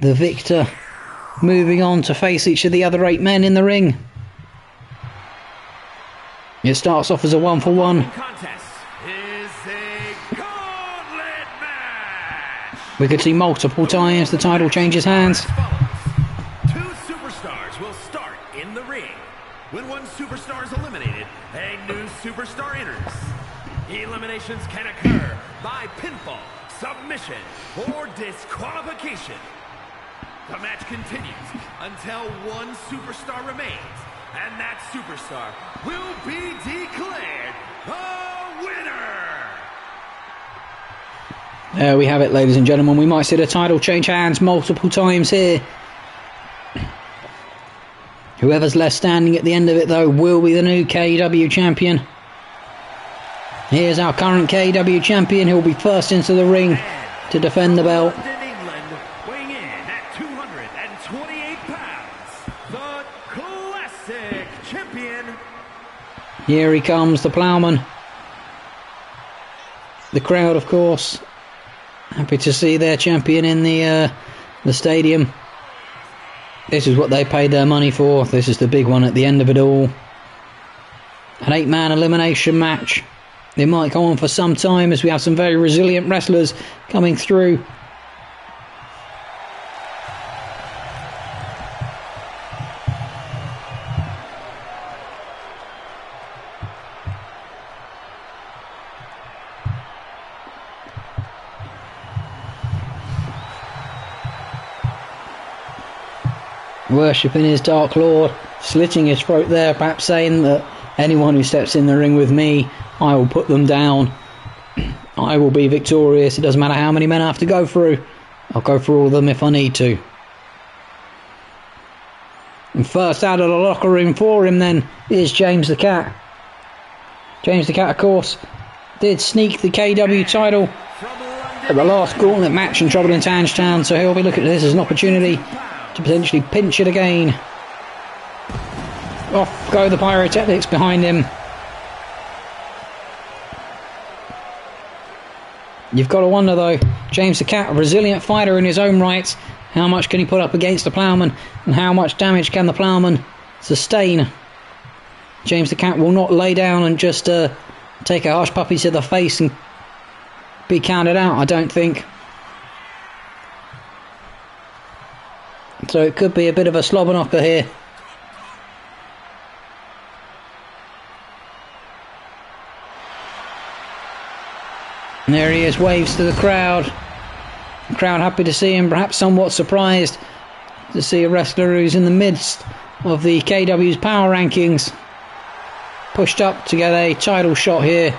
victor moving on to face each of the other 8 men in the ring. It starts off as a 1-for-1. Contest is a gauntlet match. We could see multiple times the title changes hands. As follows. 2 superstars will start in the ring. When one superstar is eliminated, a new superstar enters. Eliminations can occur by pinfall, submission, or disqualification. The match continues until one superstar remains. And that superstar will be declared the winner. There we have it, ladies and gentlemen. We might see the title change hands multiple times here. Whoever's left standing at the end of it, though, will be the new KEW champion. Here's our current KEW champion. He'll be first into the ring to defend the belt. Here he comes, the Plowman. The crowd, of course, happy to see their champion in the stadium. This is what they paid their money for. This is the big one at the end of it all. An 8-man elimination match. It might go on for some time as we have some very resilient wrestlers coming through. Worshipping his Dark Lord, slitting his throat there, perhaps saying that anyone who steps in the ring with me, I will put them down. I will be victorious. It doesn't matter how many men I have to go through. I'll go through all of them if I need to. And first out of the locker room for him then is James the Cat. James the Cat, of course, did sneak the KEW title at the last gauntlet match in Trouble in Tangetown, so he'll be looking at this as an opportunity to potentially pinch it again. Off go the pyrotechnics behind him. You've got to wonder though, James the Cat, a resilient fighter in his own right, how much can he put up against the Ploughman, and how much damage can the Ploughman sustain? James the Cat will not lay down and just take a hush puppy to the face and be counted out, I don't think. So it could be a bit of a slobber knocker here. And there he is, waves to the crowd. The crowd happy to see him, perhaps somewhat surprised to see a wrestler who's in the midst of the KEW's power rankings pushed up to get a title shot here.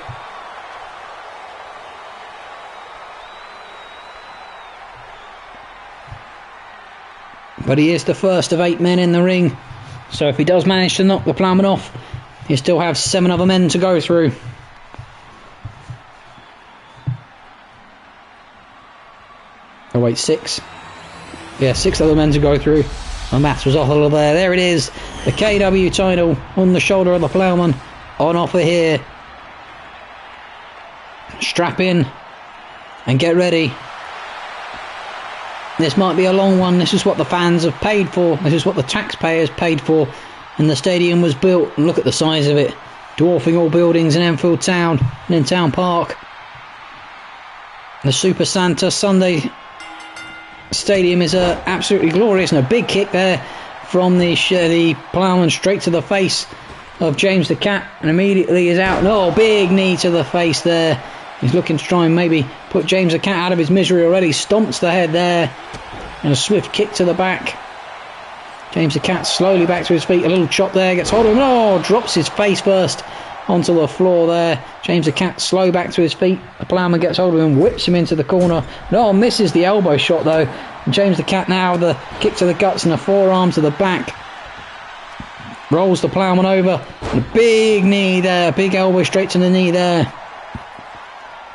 But he is the first of 8 men in the ring, so if he does manage to knock the Ploughman off, he still have 7 other men to go through. Oh wait, 6. Yeah, 6 other men to go through. My maths was off a little there. There it is, the KEW title on the shoulder of the Ploughman, on offer here. Strap in and get ready. This might be a long one. This is what the fans have paid for. This is what the taxpayers paid for. And the stadium was built. And look at the size of it, dwarfing all buildings in Enfield Town and in Town Park. The Super Santa Sunday Stadium is absolutely glorious, and a big kick there from the Ploughman straight to the face of James the Cat, and immediately is out. No, big knee to the face there. He's looking to try and maybe put James the Cat out of his misery already. Stomps the head there, and a swift kick to the back. James the Cat slowly back to his feet. A little chop there, gets hold of him. Oh, drops his face first onto the floor there. James the Cat slow back to his feet. The Ploughman gets hold of him, whips him into the corner. No, misses the elbow shot though. And James the Cat now the kick to the guts and a forearm to the back. Rolls the Ploughman over. And a big knee there, big elbow straight to the knee there.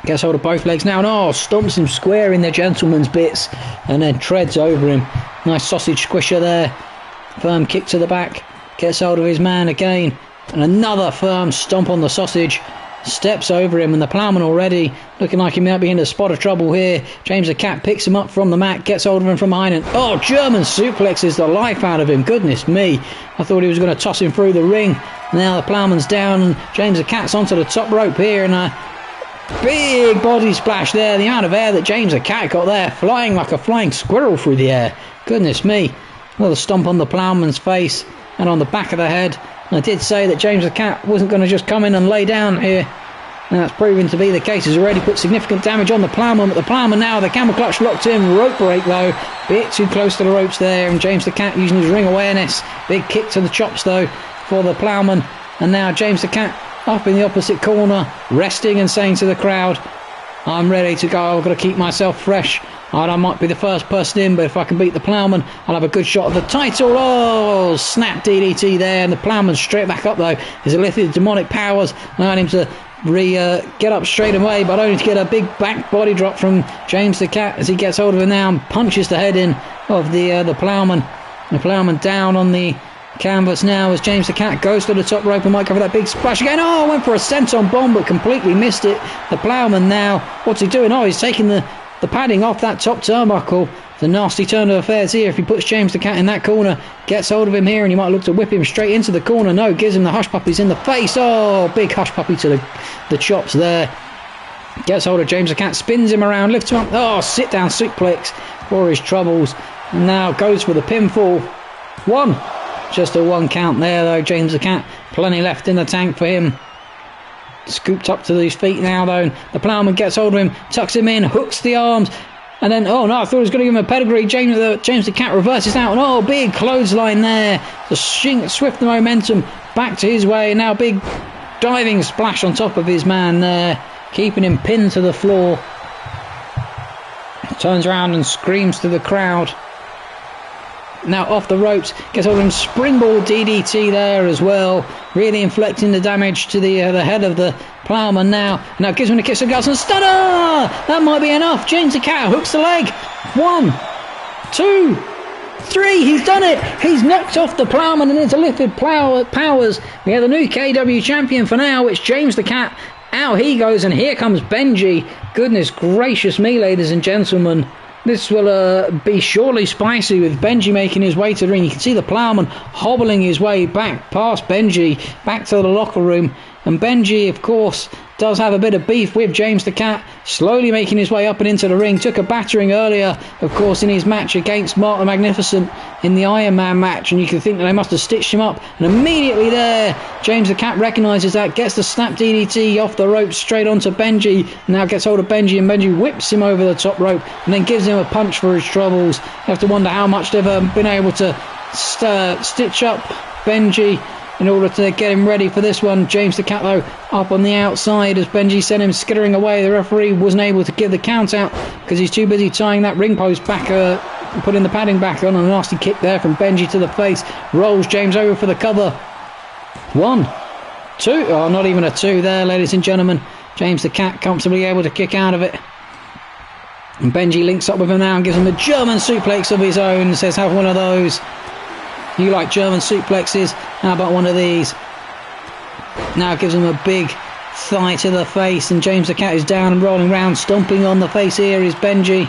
Gets hold of both legs now, and stomps him square in the gentleman's bits and then treads over him. Nice sausage squisher there. Firm kick to the back. Gets hold of his man again. And another firm stomp on the sausage. Steps over him, and the Ploughman already looking like he might be in a spot of trouble here. James the Cat picks him up from the mat, gets hold of him from behind, and German suplexes the life out of him. Goodness me, I thought he was going to toss him through the ring. Now the Ploughman's down, and James the Cat's onto the top rope here, and a big body splash there. The amount of air that James the Cat got there, flying like a flying squirrel through the air. Goodness me. Another stomp on the Ploughman's face and on the back of the head. I did say that James the Cat wasn't going to just come in and lay down here. And that's proven to be the case. He's already put significant damage on the Ploughman, but the Ploughman now, the camel clutch locked in. Rope break though, bit too close to the ropes there, and James the Cat using his ring awareness. Big kick to the chops though for the Ploughman, and now James the Cat up in the opposite corner, resting and saying to the crowd, I'm ready to go, I've got to keep myself fresh. I might be the first person in, but if I can beat the Ploughman, I'll have a good shot at the title. Snap DDT there, and the Ploughman straight back up though. His lifted demonic powers allowing him to get up straight away, but only to get a big back body drop from James the Cat as he gets hold of him now and punches the head in of the Ploughman. The Ploughman down on the canvas now as James the Cat goes to the top rope and might go for that big splash again. Went for a senton bomb but completely missed it. The Ploughman now, what's he doing? He's taking the padding off that top turnbuckle. It's a nasty turn of affairs here if he puts James the Cat in that corner. Gets hold of him here and he might look to whip him straight into the corner. No, gives him the hush puppies in the face. Big hush puppy to the chops there. Gets hold of James the Cat, spins him around, lifts him up. Sit down suplex for his troubles. And now goes for the pinfall. 1. Just a 1 count there though. James the Cat, plenty left in the tank for him. Scooped up to his feet now though. The Ploughman gets hold of him, tucks him in, hooks the arms, and then I thought he was going to give him a pedigree. James the Cat reverses out, and big clothesline there. The swift momentum back to his way, and now big diving splash on top of his man there, keeping him pinned to the floor. Turns around and screams to the crowd. Now off the ropes, gets hold of him, springboard DDT there as well, really inflicting the damage to the head of the Ploughman now. Now gives him a kiss of guts and stunner! That might be enough. James the Cat hooks the leg. 1, 2, 3, he's done it! He's knocked off the Ploughman and into lifted powers. We have the new KEW champion for now. It's James the Cat. Out he goes, and here comes Benji. Goodness gracious me, ladies and gentlemen. This will be surely spicy, with Benji making his way to the ring. You can see the Ploughman hobbling his way back past Benji, back to the locker room. And Benji, of course, does have a bit of beef with James the Cat, slowly making his way up and into the ring. Took a battering earlier, of course, in his match against Mark the Magnificent in the Iron Man match, and you can think that they must have stitched him up. And immediately there, James the Cat recognises that, gets the snap DDT off the rope straight onto Benji. Now gets hold of Benji, and Benji whips him over the top rope and then gives him a punch for his troubles. You have to wonder how much they've been able to stitch up Benji in order to get him ready for this one. James the Cat, though, up on the outside as Benji sent him skittering away. The referee wasn't able to give the count out because he's too busy tying that ring post back, putting the padding back on. A nasty kick there from Benji to the face. Rolls James over for the cover. 1, 2. Oh, not even a 2 there, ladies and gentlemen. James the Cat comfortably able to kick out of it. And Benji links up with him now and gives him a German suplex of his own. Says, have one of those. You like German suplexes? How about one of these? Now gives him a big thigh to the face, and James the Cat is down and rolling round. Stomping on the face here is Benji.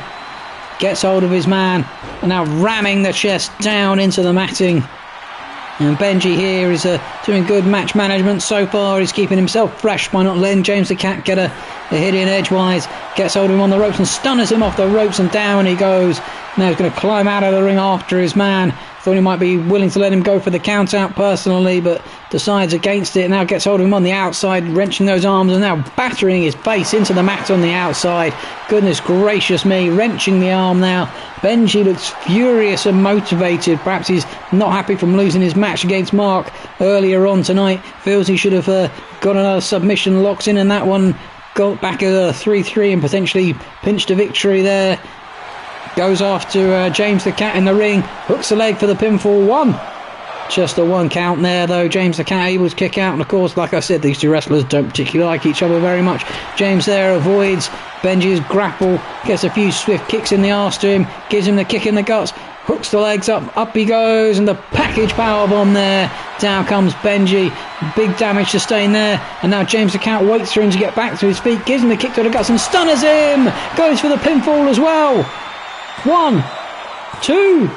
Gets hold of his man and now ramming the chest down into the matting. And Benji here is doing good match management so far. He's keeping himself fresh by not letting James the Cat get a hit in edgewise. Gets hold of him on the ropes and stunners him off the ropes, and down he goes. Now he's going to climb out of the ring after his man. Thought he might be willing to let him go for the count out personally, but decides against it. Now gets hold of him on the outside, wrenching those arms, and now battering his face into the mat on the outside. Goodness gracious me, wrenching the arm now. Benji looks furious and motivated. Perhaps he's not happy from losing his match against Mark earlier on tonight. Feels he should have got another submission, locks in, and that one got back a 3-3 and potentially pinched a victory there. Goes after James the Cat in the ring. Hooks the leg for the pinfall. 1. Just a 1 count there, though. James the Cat able to kick out. And, of course, like I said, these two wrestlers don't particularly like each other very much. James there avoids Benji's grapple. Gets a few swift kicks in the arse to him. Gives him the kick in the guts. Hooks the legs up. Up he goes. And the package powerbomb there. Down comes Benji. Big damage sustained there. And now James the Cat waits for him to get back to his feet. Gives him the kick to the guts and stunners him. Goes for the pinfall as well. 1, 2.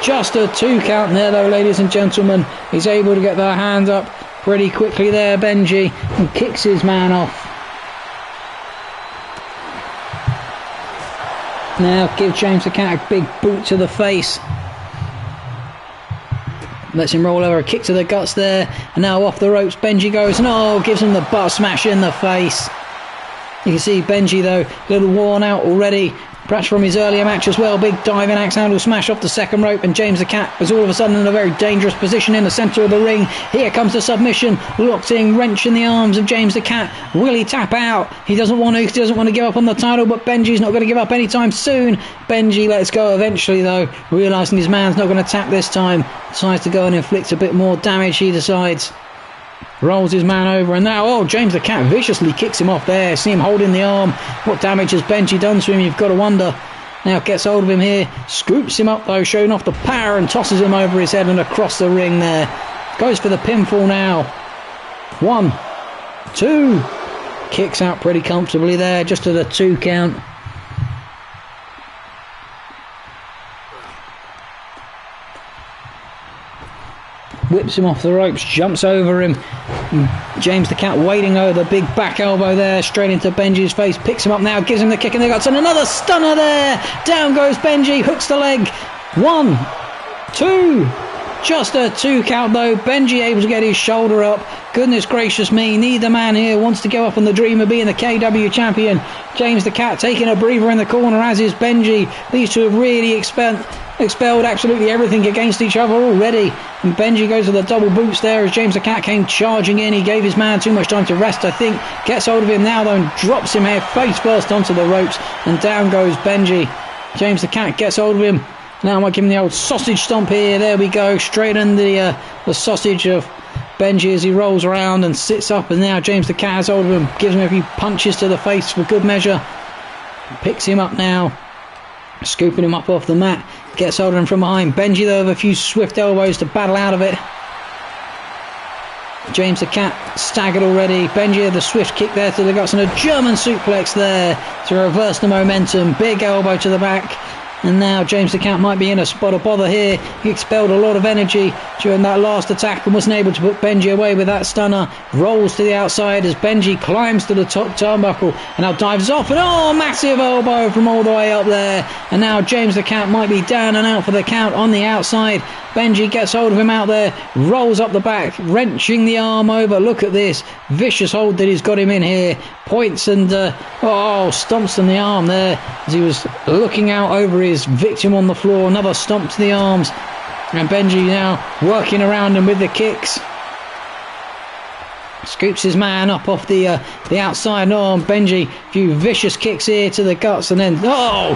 Just a 2 count there, though, ladies and gentlemen. He's able to get their hands up pretty quickly there, Benji, and kicks his man off. Now give James the Cat a big boot to the face. Lets him roll over, a kick to the guts there. And now off the ropes Benji goes, and gives him the butt smash in the face. You can see Benji, though, a little worn out already. Perhaps from his earlier match as well. Big diving axe handle smash off the second rope, and James the Cat is all of a sudden in a very dangerous position in the centre of the ring. Here comes the submission. Locked in, wrench in the arms of James the Cat. Will he tap out? He doesn't want to give up on the title, but Benji's not going to give up anytime soon. Benji lets go eventually, though, realising his man's not going to tap this time. Decides to go and inflict a bit more damage, he decides. Rolls his man over, and now, James the Cat viciously kicks him off there. See him holding the arm. What damage has Benji done to him? You've got to wonder. Now gets hold of him here. Scoops him up, though, showing off the power, and tosses him over his head and across the ring there. Goes for the pinfall now. 1, 2. Kicks out pretty comfortably there, just at a 2 count. Whips him off the ropes, jumps over him. James the Cat waiting over the big back elbow there, straight into Benji's face. Picks him up now, gives him the kick in the guts, and another stunner there. Down goes Benji, hooks the leg. 1, 2. Just a 2 count, though. Benji able to get his shoulder up. Goodness gracious me, neither man here wants to go up on the dream of being the KEW champion. James the Cat taking a breather in the corner, as is Benji. These two have really expelled absolutely everything against each other already. And Benji goes to the double boots there as James the Cat came charging in. He gave his man too much time to rest, I think. Gets hold of him now, though, and drops him head face first onto the ropes. And down goes Benji. James the Cat gets hold of him. Now I might give him the old sausage stomp here. There we go. Straight in the sausage of Benji as he rolls around and sits up. And now James the Cat has hold of him. Gives him a few punches to the face for good measure. Picks him up now. Scooping him up off the mat. Gets hold of him from behind. Benji, though, with a few swift elbows to battle out of it. James the Cat staggered already. Benji had the swift kick there to the guts and a German suplex there to reverse the momentum. Big elbow to the back. And now James the Cat might be in a spot of bother here. He expelled a lot of energy during that last attack and wasn't able to put Benji away with that stunner. Rolls to the outside as Benji climbs to the top turnbuckle and now dives off. And massive elbow from all the way up there. And now James the Cat might be down and out for the count on the outside. Benji gets hold of him out there, rolls up the back, wrenching the arm over. Look at this vicious hold that he's got him in here. Points and stomps on the arm there as he was looking out over his victim on the floor. Another stomp to the arms, and Benji now working around him with the kicks. Scoops his man up off the outside arm. Benji, a few vicious kicks here to the guts, and then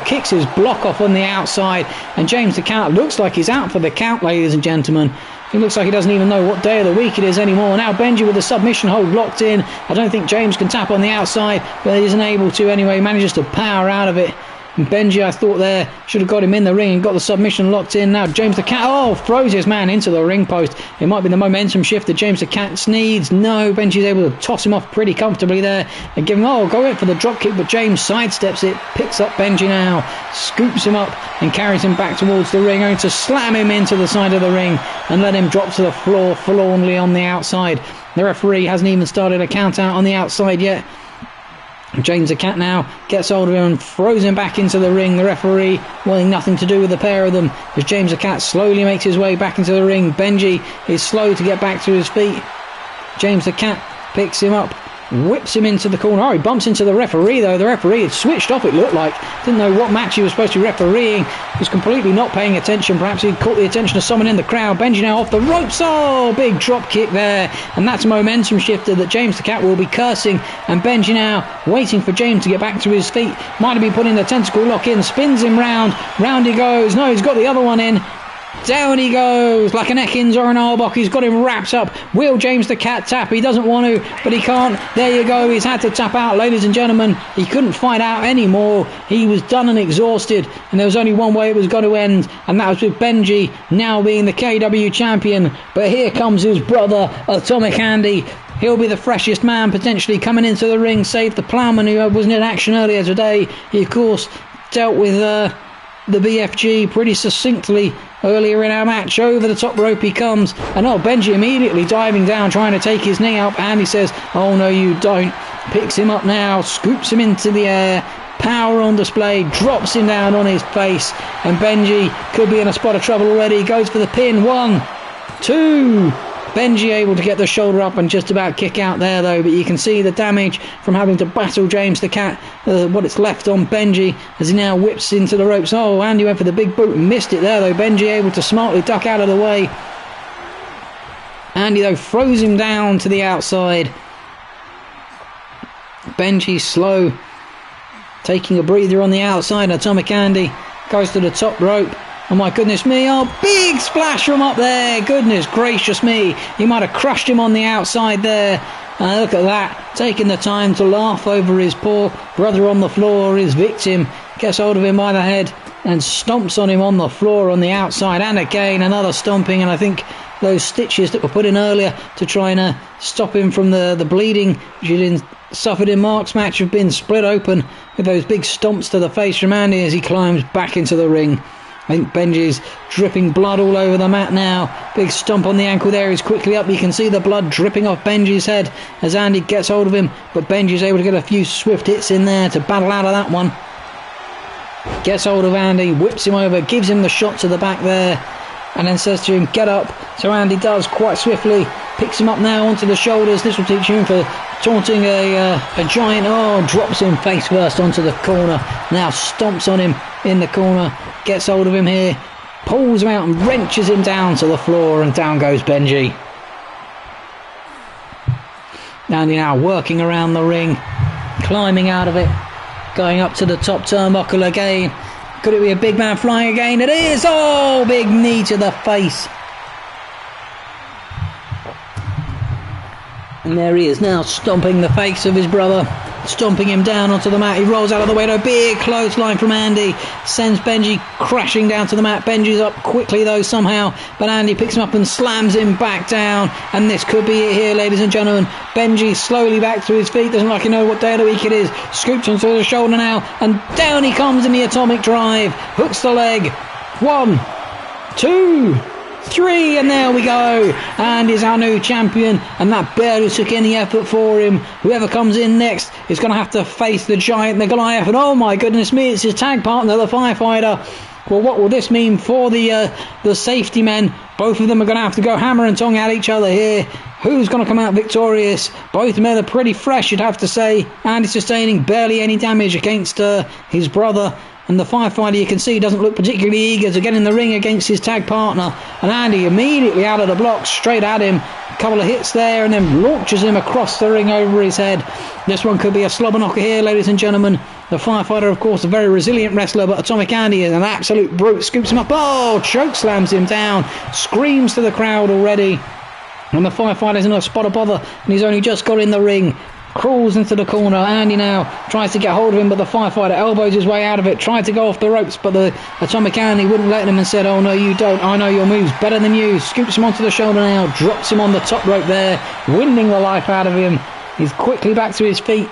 kicks his block off on the outside. And James the Cat looks like he's out for the count, ladies and gentlemen. He looks like he doesn't even know what day of the week it is anymore. Now Benji with the submission hold locked in. I don't think James can tap on the outside, but he isn't able to anyway. Manages to power out of it. And Benji, I thought there, should have got him in the ring and got the submission locked in. Now James the Cat, throws his man into the ring post. It might be the momentum shift that James the Cat needs. No, Benji's able to toss him off pretty comfortably there and give him, go in for the drop kick, but James sidesteps it, picks up Benji now, scoops him up and carries him back towards the ring, only to slam him into the side of the ring and let him drop to the floor forlornly on the outside. The referee hasn't even started a count out on the outside yet. James the Cat now gets hold of him and throws him back into the ring. The referee wanting nothing to do with the pair of them as James the Cat slowly makes his way back into the ring. Benji is slow to get back to his feet. James the Cat picks him up, whips him into the corner. He bumps into the referee though. The referee had switched off, it looked like. Didn't know what match he was supposed to be refereeing. He was completely not paying attention. Perhaps he'd caught the attention of someone in the crowd. Benji now off the ropes. Big drop kick there. And that's a momentum shifter that James the Cat will be cursing. And Benji now waiting for James to get back to his feet. Might have been putting the tentacle lock in. Spins him round. Round he goes. No, he's got the other one in. Down he goes like an Ekins or an Arbok. He's got him wrapped up. Will James the Cat tap? He doesn't want to, but he can't. There you go. He's had to tap out, ladies and gentlemen. He couldn't fight out anymore. He was done and exhausted, and there was only one way it was going to end, and that was with Benji now being the KEW champion. But here comes his brother, Atomic Andy. He'll be the freshest man potentially coming into the ring, save the Plowman, who wasn't in action earlier today. He, of course, dealt with the BFG pretty succinctly earlier in our match. Over the top rope he comes, and Benji immediately diving down trying to take his knee up, and he says, no you don't. Picks him up now, scoops him into the air, power on display, drops him down on his face, and Benji could be in a spot of trouble already. Goes for the pin. 1, 2. Benji able to get the shoulder up and just about kick out there though, but you can see the damage from having to battle James the Cat, what it's left on Benji as he now whips into the ropes. Andy went for the big boot and missed it there though. Benji able to smartly duck out of the way. Andy though throws him down to the outside. Benji slow, taking a breather on the outside. Atomic Andy goes to the top rope. Oh my goodness me, big splash from up there. Goodness gracious me. He might have crushed him on the outside there. Look at that. Taking the time to laugh over his poor brother on the floor. His victim gets hold of him by the head and stomps on him on the floor on the outside. And again, another stomping. And I think those stitches that were put in earlier to try and stop him from the bleeding which he suffered in Mark's match have been split open with those big stomps to the face from Andy as he climbs back into the ring. I think Benji's dripping blood all over the mat now. Big stomp on the ankle there. He's quickly up. You can see the blood dripping off Benji's head as Andy gets hold of him. But Benji's able to get a few swift hits in there to battle out of that one. Gets hold of Andy, whips him over, gives him the shot to the back there, and then says to him, get up. So Andy does quite swiftly. Picks him up now onto the shoulders. This will teach him for taunting a giant. Drops him face first onto the corner. Now stomps on him in the corner. Gets hold of him here. Pulls him out and wrenches him down to the floor. And down goes Benji. Andy now working around the ring. Climbing out of it. Going up to the top turnbuckle again. Could it be a big man flying again? It is! Big knee to the face. And there he is now, stomping the face of his brother. stomping him down onto the mat. He rolls out of the way. A big clothesline from Andy sends Benji crashing down to the mat. Benji's up quickly though somehow, but Andy picks him up and slams him back down, and this could be it here, ladies and gentlemen. Benji slowly back to his feet, doesn't like he know what day of the week it is, scoops onto the shoulder now, and down he comes in the atomic drive, hooks the leg. 1, 2, 3, and there we go. And is our new champion, and that barely took any effort for him. Whoever comes in next is going to have to face the giant, the Goliath, and oh my goodness me, it's his tag partner, the firefighter. Well, what will this mean for the safety men? Both of them are going to have to go hammer and tong at each other here. Who's going to come out victorious? Both men are pretty fresh, you'd have to say. Andy sustaining barely any damage against his brother. And the firefighter, you can see, doesn't look particularly eager to get in the ring against his tag partner. And Andy immediately out of the blocks, straight at him. A couple of hits there, and then launches him across the ring over his head. This one could be a slobber knocker here, ladies and gentlemen. The firefighter, of course, a very resilient wrestler, but Atomic Andy is an absolute brute. Scoops him up. Oh, choke slams him down. Screams to the crowd already. And the firefighter's in a spot of bother, and he's only just got in the ring. Crawls into the corner. Andy now tries to get hold of him, but the firefighter elbows his way out of it. Tried to go off the ropes, but the Atomic Andy wouldn't let him and said, oh no, you don't. I know your moves better than you. Scoops him onto the shoulder now. Drops him on the top rope there, winding the life out of him. He's quickly back to his feet.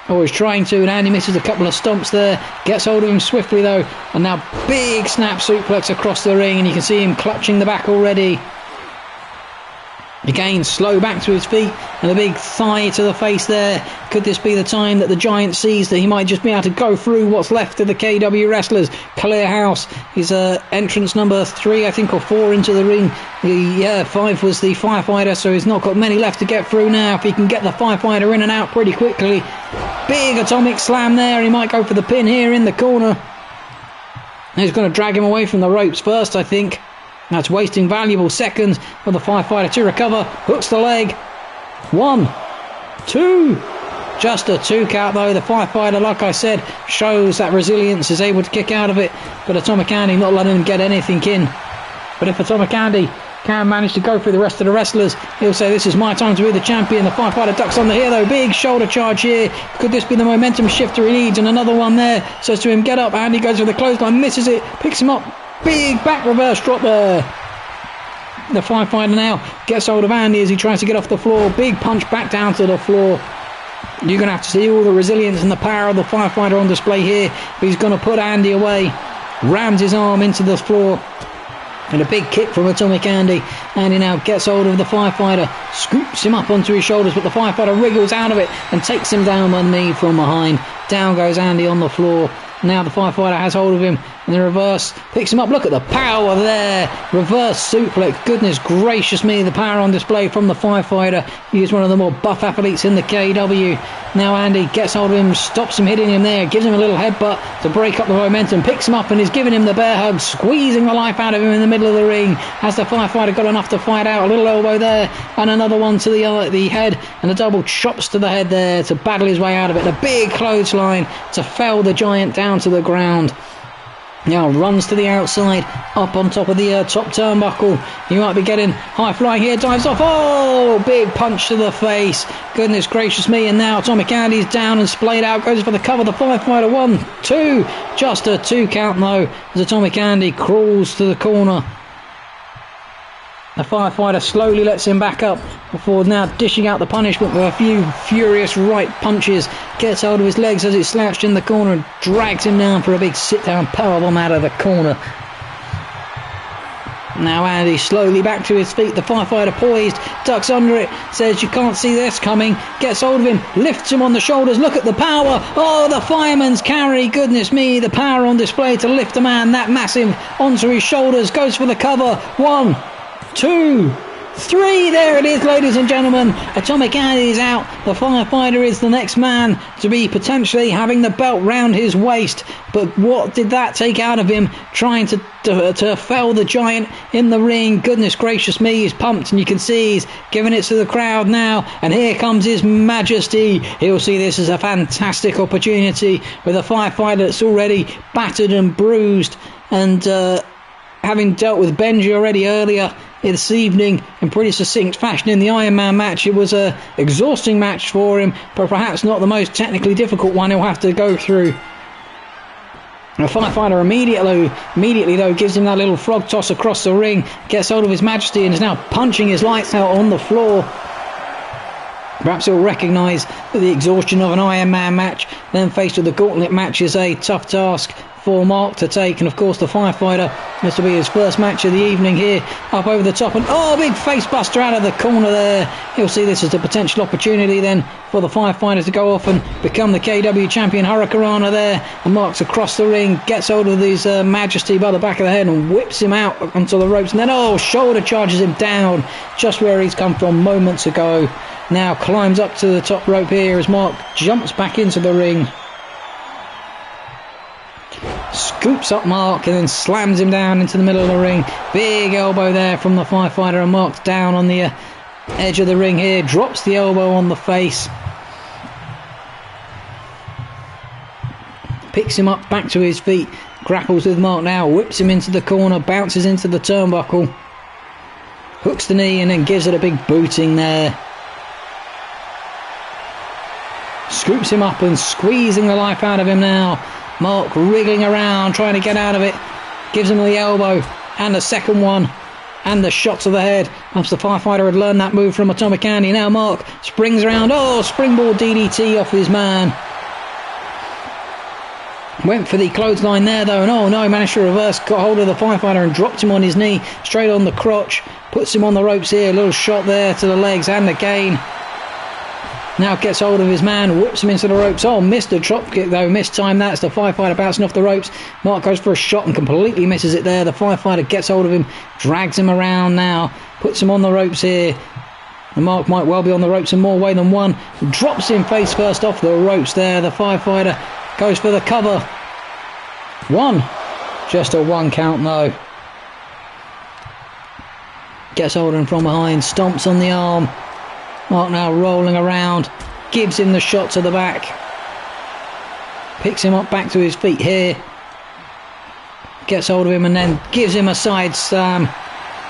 Oh, he's trying to, and Andy misses a couple of stomps there. Gets hold of him swiftly though, and now big snap suplex across the ring, and you can see him clutching the back already. Again, slow back to his feet, and a big thigh to the face there. Could this be the time that the giant sees that he might just be able to go through what's left of the KEW wrestlers? Clear house. His entrance number 3, I think, or 4 into the ring. 5 was the firefighter, so he's not got many left to get through now. If he can get the firefighter in and out pretty quickly. Big atomic slam there. He might go for the pin here in the corner. He's going to drag him away from the ropes first, I think. That's wasting valuable seconds for the firefighter to recover. Hooks the leg. 1, 2. Just a 2 count though. The firefighter, like I said, shows that resilience, is able to kick out of it. But Atomic Andy not letting him get anything in. But if Atomic Andy can manage to go through the rest of the wrestlers, he'll say, this is my time to be the champion. The firefighter ducks under here though. Big shoulder charge here. Could this be the momentum shifter he needs? And another one there. Says to him, get up. Andy goes for the clothesline, misses it, picks him up. Big back reverse drop there. The firefighter now gets hold of Andy as he tries to get off the floor. Big punch back down to the floor. You're going to have to see all the resilience and the power of the firefighter on display here. But he's going to put Andy away. Rams his arm into the floor. And a big kick from Atomic Andy. Andy now gets hold of the firefighter, scoops him up onto his shoulders, but the firefighter wriggles out of it and takes him down one knee from behind. Down goes Andy on the floor. Now the firefighter has hold of him in the reverse, picks him up. Look at the power there. Reverse suplex. Goodness gracious me, the power on display from the firefighter. He is one of the more buff athletes in the KEW. Now Andy gets hold of him, stops him hitting him there, gives him a little headbutt to break up the momentum, picks him up and is giving him the bear hug, squeezing the life out of him in the middle of the ring. Has the firefighter got enough to fight out? A little elbow there, and another one to the head, and a double chops to the head there to battle his way out of it. And a big clothesline to fell the giant down to the ground. Now runs to the outside, up on top of the top turnbuckle. He might be getting high flying here, dives off. Oh, big punch to the face. Goodness gracious me. And now Atomic Andy's down and splayed out, goes for the cover. The firefighter 1, 2. Just a 2 count though, as Atomic Andy crawls to the corner. The firefighter slowly lets him back up before now dishing out the punishment with a few furious right punches. Gets hold of his legs as it's slouched in the corner and drags him down for a big sit-down powerbomb out of the corner. Now Andy slowly back to his feet. The firefighter poised, ducks under it, says you can't see this coming. Gets hold of him, lifts him on the shoulders. Look at the power. Oh, the fireman's carry. Goodness me, the power on display to lift a man that massive onto his shoulders. Goes for the cover. 1, 2, 3. There it is, ladies and gentlemen. Atomic Andy is out. The firefighter is the next man to be potentially having the belt round his waist. But what did that take out of him, trying to fell the giant in the ring? Goodness gracious me, he's pumped, and you can see he's giving it to the crowd now. And here comes his majesty. He'll see this as a fantastic opportunity with a firefighter that's already battered and bruised, and having dealt with Benji already earlier, this evening in pretty succinct fashion in the Iron Man match. It was an exhausting match for him, but perhaps not the most technically difficult one he'll have to go through. The firefighter immediately though gives him that little frog toss across the ring, gets hold of His Majesty and is now punching his lights out on the floor. Perhaps he'll recognise that the exhaustion of an Iron Man match, then faced with the gauntlet match, is a tough task for Mark to take. And of course the firefighter, this will be his first match of the evening here, up over the top, and big face buster out of the corner there. He'll see this as a potential opportunity then for the firefighter to go off and become the KEW champion. Hurricanrana there, and Mark's across the ring, gets hold of His Majesty by the back of the head and whips him out onto the ropes, and then shoulder charges him down just where he's come from moments ago. Now climbs up to the top rope here as Mark jumps back into the ring, scoops up Mark and then slams him down into the middle of the ring. Big elbow there from the firefighter, and Mark's down on the edge of the ring here, drops the elbow on the face, picks him up back to his feet, grapples with Mark now, whips him into the corner, bounces into the turnbuckle, hooks the knee and then gives it a big booting there. Scoops him up and squeezing the life out of him now. Mark wriggling around trying to get out of it, gives him the elbow and the second one and the shot to the head. Perhaps the firefighter had learned that move from Atomic Andy. Now Mark springs around, springboard DDT off his man. Went for the clothesline there though, and he managed to reverse, got hold of the firefighter and dropped him on his knee, straight on the crotch, puts him on the ropes here, a little shot there to the legs and again. Now gets hold of his man, whips him into the ropes. Missed the drop kick though, missed time. That's the firefighter bouncing off the ropes. Mark goes for a shot and completely misses it there. The firefighter gets hold of him, drags him around now, puts him on the ropes here. And Mark might well be on the ropes in more way than one. Drops him face first off the ropes there. The firefighter goes for the cover. One. Just a 1 count though. Gets hold of him from behind, stomps on the arm. Mark now rolling around, gives him the shot to the back, picks him up back to his feet here, gets hold of him and then gives him a side slam,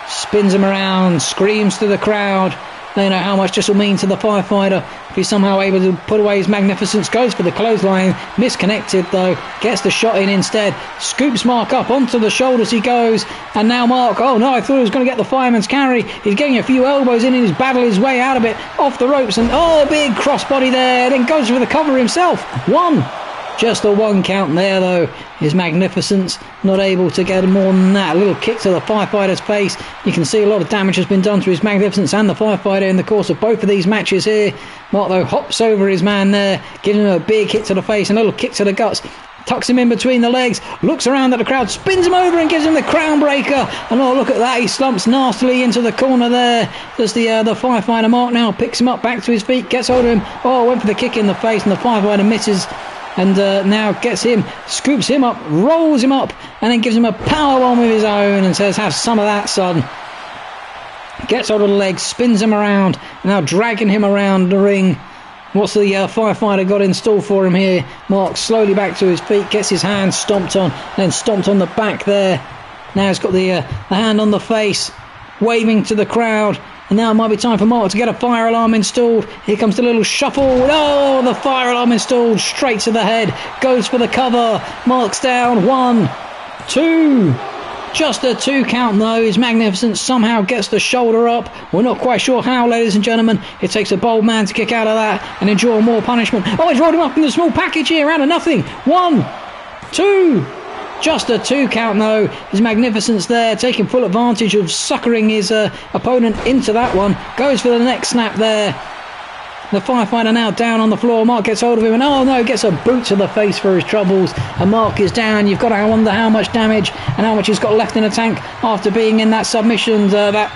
spins him around, screams to the crowd. They know how much this will mean to the firefighter if he's somehow able to put away his magnificence. Goes for the clothesline, misconnected though, gets the shot in instead, scoops Mark up onto the shoulders he goes, and now Mark, I thought he was going to get the fireman's carry. He's getting a few elbows in and he's battling his way out of it, off the ropes, and big crossbody there, then goes for the cover himself. One. Just a 1 count there though. His Magnificence not able to get more than that. A little kick to the firefighter's face. You can see a lot of damage has been done to His Magnificence and the firefighter in the course of both of these matches here. Mark though hops over his man there, giving him a big hit to the face, and a little kick to the guts. Tucks him in between the legs, looks around at the crowd, spins him over and gives him the crown breaker. And look at that, he slumps nastily into the corner there. There's the firefighter. Mark now picks him up back to his feet, gets hold of him. Went for the kick in the face, and the firefighter misses. And now gets him, scoops him up, rolls him up, and then gives him a powerbomb of his own and says, have some of that, son. Gets hold of the legs, spins him around, now dragging him around the ring. What's the firefighter got in store for him here? Mark slowly back to his feet, gets his hand stomped on, then stomped on the back there. Now he's got the hand on the face, waving to the crowd. And now it might be time for Mark to get a fire alarm installed. Here comes the little shuffle. The fire alarm installed straight to the head. Goes for the cover. Mark's down. 1, 2. Just a 2 count though. His Magnificence somehow gets the shoulder up. We're not quite sure how, ladies and gentlemen. It takes a bold man to kick out of that and endure more punishment. He's rolled him up in the small package here out of nothing. 1, 2. Just a 2 count though. His Magnificence there taking full advantage of suckering his opponent into that one. Goes for the neck snap there. The firefighter now down on the floor. Mark gets hold of him and gets a boot to the face for his troubles. And Mark is down. You've got to wonder how much damage and how much he's got left in the tank after being in that submission, that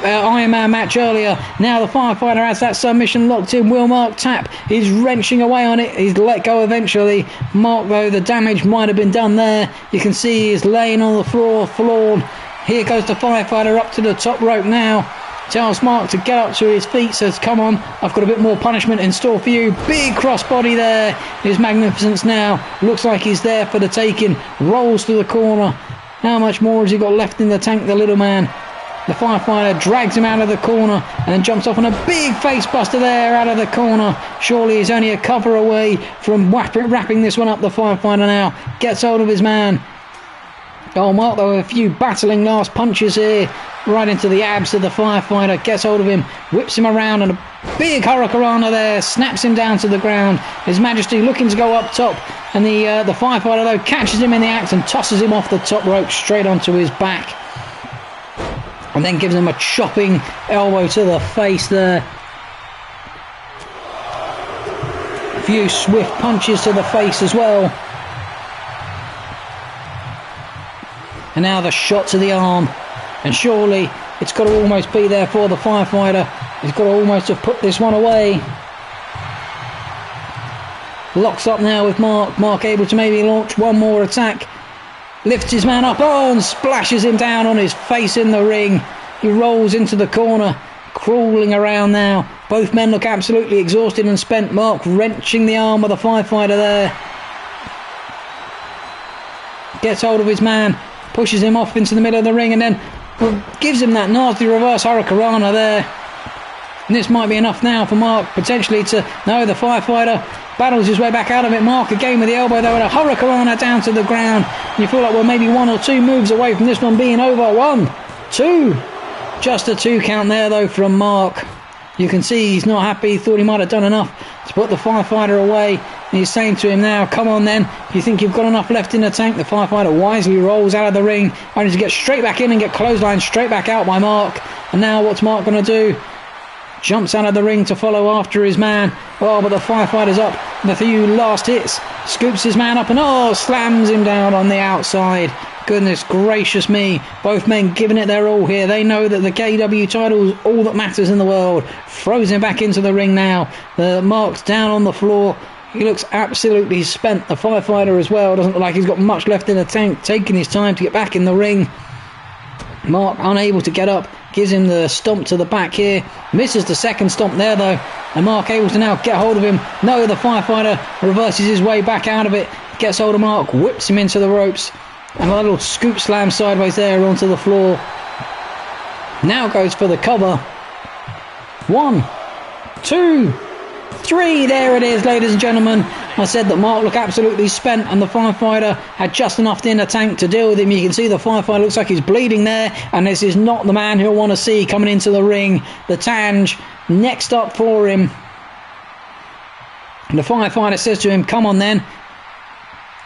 Iron Man match earlier. Now the firefighter has that submission locked in. Will Mark tap? He's wrenching away on it. He's let go eventually. Mark though, the damage might have been done there. You can see he's laying on the floor, floored. Here goes the firefighter up to the top rope now. Tells Mark to get up to his feet, says come on, I've got a bit more punishment in store for you. Big crossbody there. His Magnificence now looks like he's there for the taking. Rolls to the corner. How much more has he got left in the tank, the little man? The firefighter drags him out of the corner and then jumps off on a big face buster there out of the corner. Surely he's only a cover away from wrapping this one up. The firefighter now gets hold of his man. Oh, Mark, though, a few battling last punches here, right into the abs of the firefighter, gets hold of him, whips him around, and a big hurricanrana there, snaps him down to the ground. His Majesty looking to go up top, and the firefighter, though, catches him in the act and tosses him off the top rope straight onto his back. And then gives him a chopping elbow to the face there. A few swift punches to the face as well. And now the shot to the arm. And surely it's got to almost be there for the firefighter. He's got to almost have put this one away. Locks up now with Mark. Mark able to maybe launch one more attack. Lifts his man up, and splashes him down on his face in the ring. He rolls into the corner, crawling around now. Both men look absolutely exhausted and spent. Mark wrenching the arm of the firefighter there. Gets hold of his man, pushes him off into the middle of the ring, and then gives him that nasty reverse hurricanrana there. And this might be enough now for Mark potentially to... No, the firefighter battles his way back out of it. Mark again with the elbow there, with a hurricanrana down to the ground. And you feel like we're maybe one or two moves away from this one being over. 1, 2. Just a 2 count there though from Mark. You can see he's not happy. He thought he might have done enough to put the firefighter away. And he's saying to him now, come on then, if you think you've got enough left in the tank. The firefighter wisely rolls out of the ring, only to get straight back in and get clotheslined straight back out by Mark. And now what's Mark going to do? Jumps out of the ring to follow after his man. Oh, but the firefighter's up. The few last hits. Scoops his man up and slams him down on the outside. Goodness gracious me. Both men giving it their all here. They know that the KEW title is all that matters in the world. Throws him back into the ring now. The Mark's down on the floor. He looks absolutely spent. The firefighter as well. Doesn't look like he's got much left in the tank. Taking his time to get back in the ring. Mark unable to get up. Gives him the stomp to the back here. Misses the second stomp there though. And Mark able to now get hold of him. No, the firefighter reverses his way back out of it. Gets hold of Mark. Whips him into the ropes. And a little scoop slam sideways there onto the floor. Now goes for the cover. 1, 2, 3. There it is, ladies and gentlemen. I said that Mark looked absolutely spent and the firefighter had just enough in the tank to deal with him. You can see the firefighter looks like he's bleeding there, and this is not the man he'll want to see coming into the ring. The Tange next up for him. And the firefighter says to him, come on then.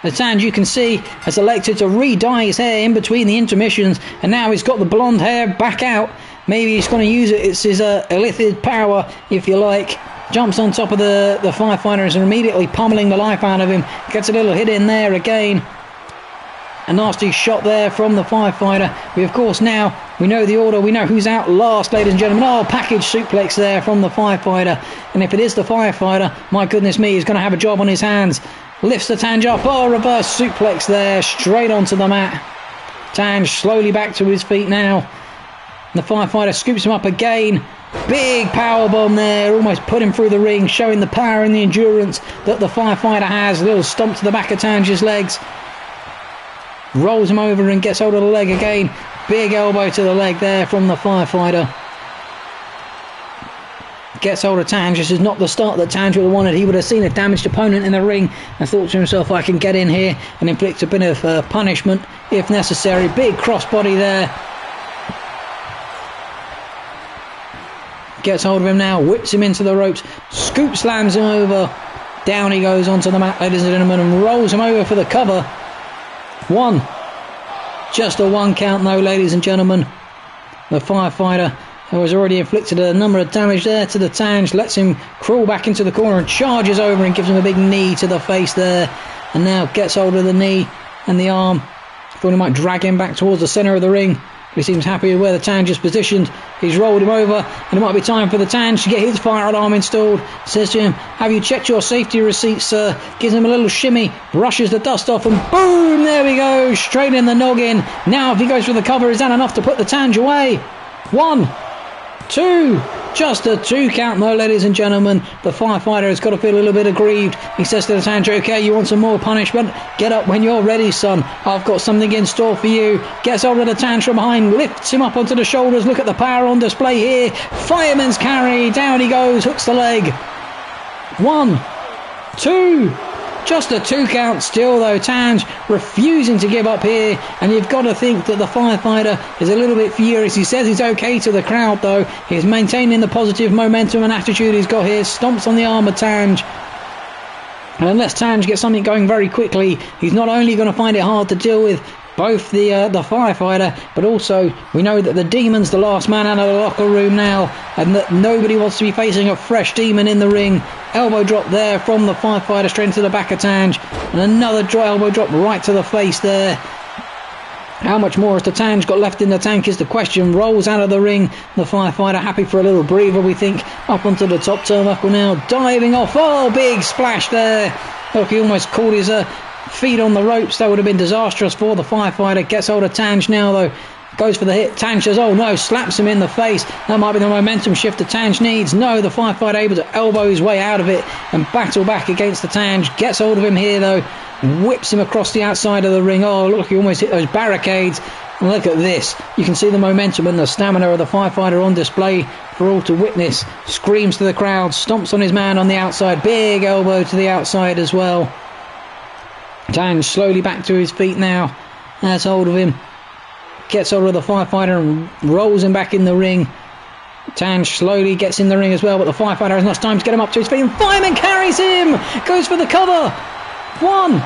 The Tange, you can see, has elected to re-dye his hair in between the intermissions, and now he's got the blonde hair back out. Maybe he's going to use it. It's his illithid power, if you like. Jumps on top of the firefighter and immediately pummeling the life out of him. Gets a little hit in there again. A nasty shot there from the firefighter. We, of course, now, we know the order. We know who's out last, ladies and gentlemen. Package suplex there from the firefighter. And if it is the firefighter, my goodness me, he's going to have a job on his hands. Lifts the Tange up. Reverse suplex there, straight onto the mat. Tange slowly back to his feet now. The firefighter scoops him up again. Big power bomb there, almost put him through the ring, showing the power and the endurance that the firefighter has. A little stomp to the back of Tange's legs. Rolls him over and gets hold of the leg again. Big elbow to the leg there from the firefighter. Gets hold of Tange. This is not the start that Tange would have wanted. He would have seen a damaged opponent in the ring and thought to himself, I can get in here and inflict a bit of punishment if necessary. Big crossbody there. Gets hold of him now, whips him into the ropes, scoop slams him over. Down he goes onto the mat, ladies and gentlemen, and rolls him over for the cover. 1. Just a 1 count though, ladies and gentlemen. The firefighter, who has already inflicted a number of damage there to the Tange, lets him crawl back into the corner and charges over and gives him a big knee to the face there. And now gets hold of the knee and the arm. Thought he might drag him back towards the centre of the ring. He seems happy with where the Tange is positioned. He's rolled him over, and it might be time for the Tange to get his fire alarm installed. Says to him, have you checked your safety receipts, sir? Gives him a little shimmy, brushes the dust off, and boom, there we go, straight in the noggin. Now if he goes for the cover, is that enough to put the Tange away? 1, 2. Just a 2 count though, ladies and gentlemen. The firefighter has got to feel a little bit aggrieved. He says to the Tange, okay, you want some more punishment? Get up when you're ready, son. I've got something in store for you. Gets hold of the Tange from behind, lifts him up onto the shoulders. Look at the power on display here. Fireman's carry. Down he goes, hooks the leg. 1, 2. Just a 2 count still though. Tange refusing to give up here, and you've got to think that the firefighter is a little bit furious. He says he's okay to the crowd though. He's maintaining the positive momentum and attitude he's got here. Stomps on the arm of Tange. And unless Tange gets something going very quickly, he's not only going to find it hard to deal with both the firefighter, but also we know that the Demon's the last man out of the locker room now, and that nobody wants to be facing a fresh Demon in the ring. Elbow drop there from the firefighter straight into the back of Tange, and another elbow drop right to the face there. How much more has the Tange got left in the tank is the question. Rolls out of the ring. The firefighter happy for a little breather, we think. Up onto the top turnbuckle now, diving off. Oh, big splash there. Look, he almost caught his feet on the ropes. That would have been disastrous for the firefighter. Gets hold of Tange now though. Goes for the hit. Tange says, oh no, slaps him in the face. That might be the momentum shift that Tange needs. No, the firefighter able to elbow his way out of it and battle back against the Tange. Gets hold of him here though. Whips him across the outside of the ring. Oh, look, he almost hit those barricades. And look at this. You can see the momentum and the stamina of the firefighter on display for all to witness. Screams to the crowd. Stomps on his man on the outside. Big elbow to the outside as well. Tange slowly back to his feet now. Has hold of him. Gets hold of the firefighter and rolls him back in the ring. Tange slowly gets in the ring as well, but the firefighter has enough time to get him up to his feet, and Fireman carries him! Goes for the cover! 1,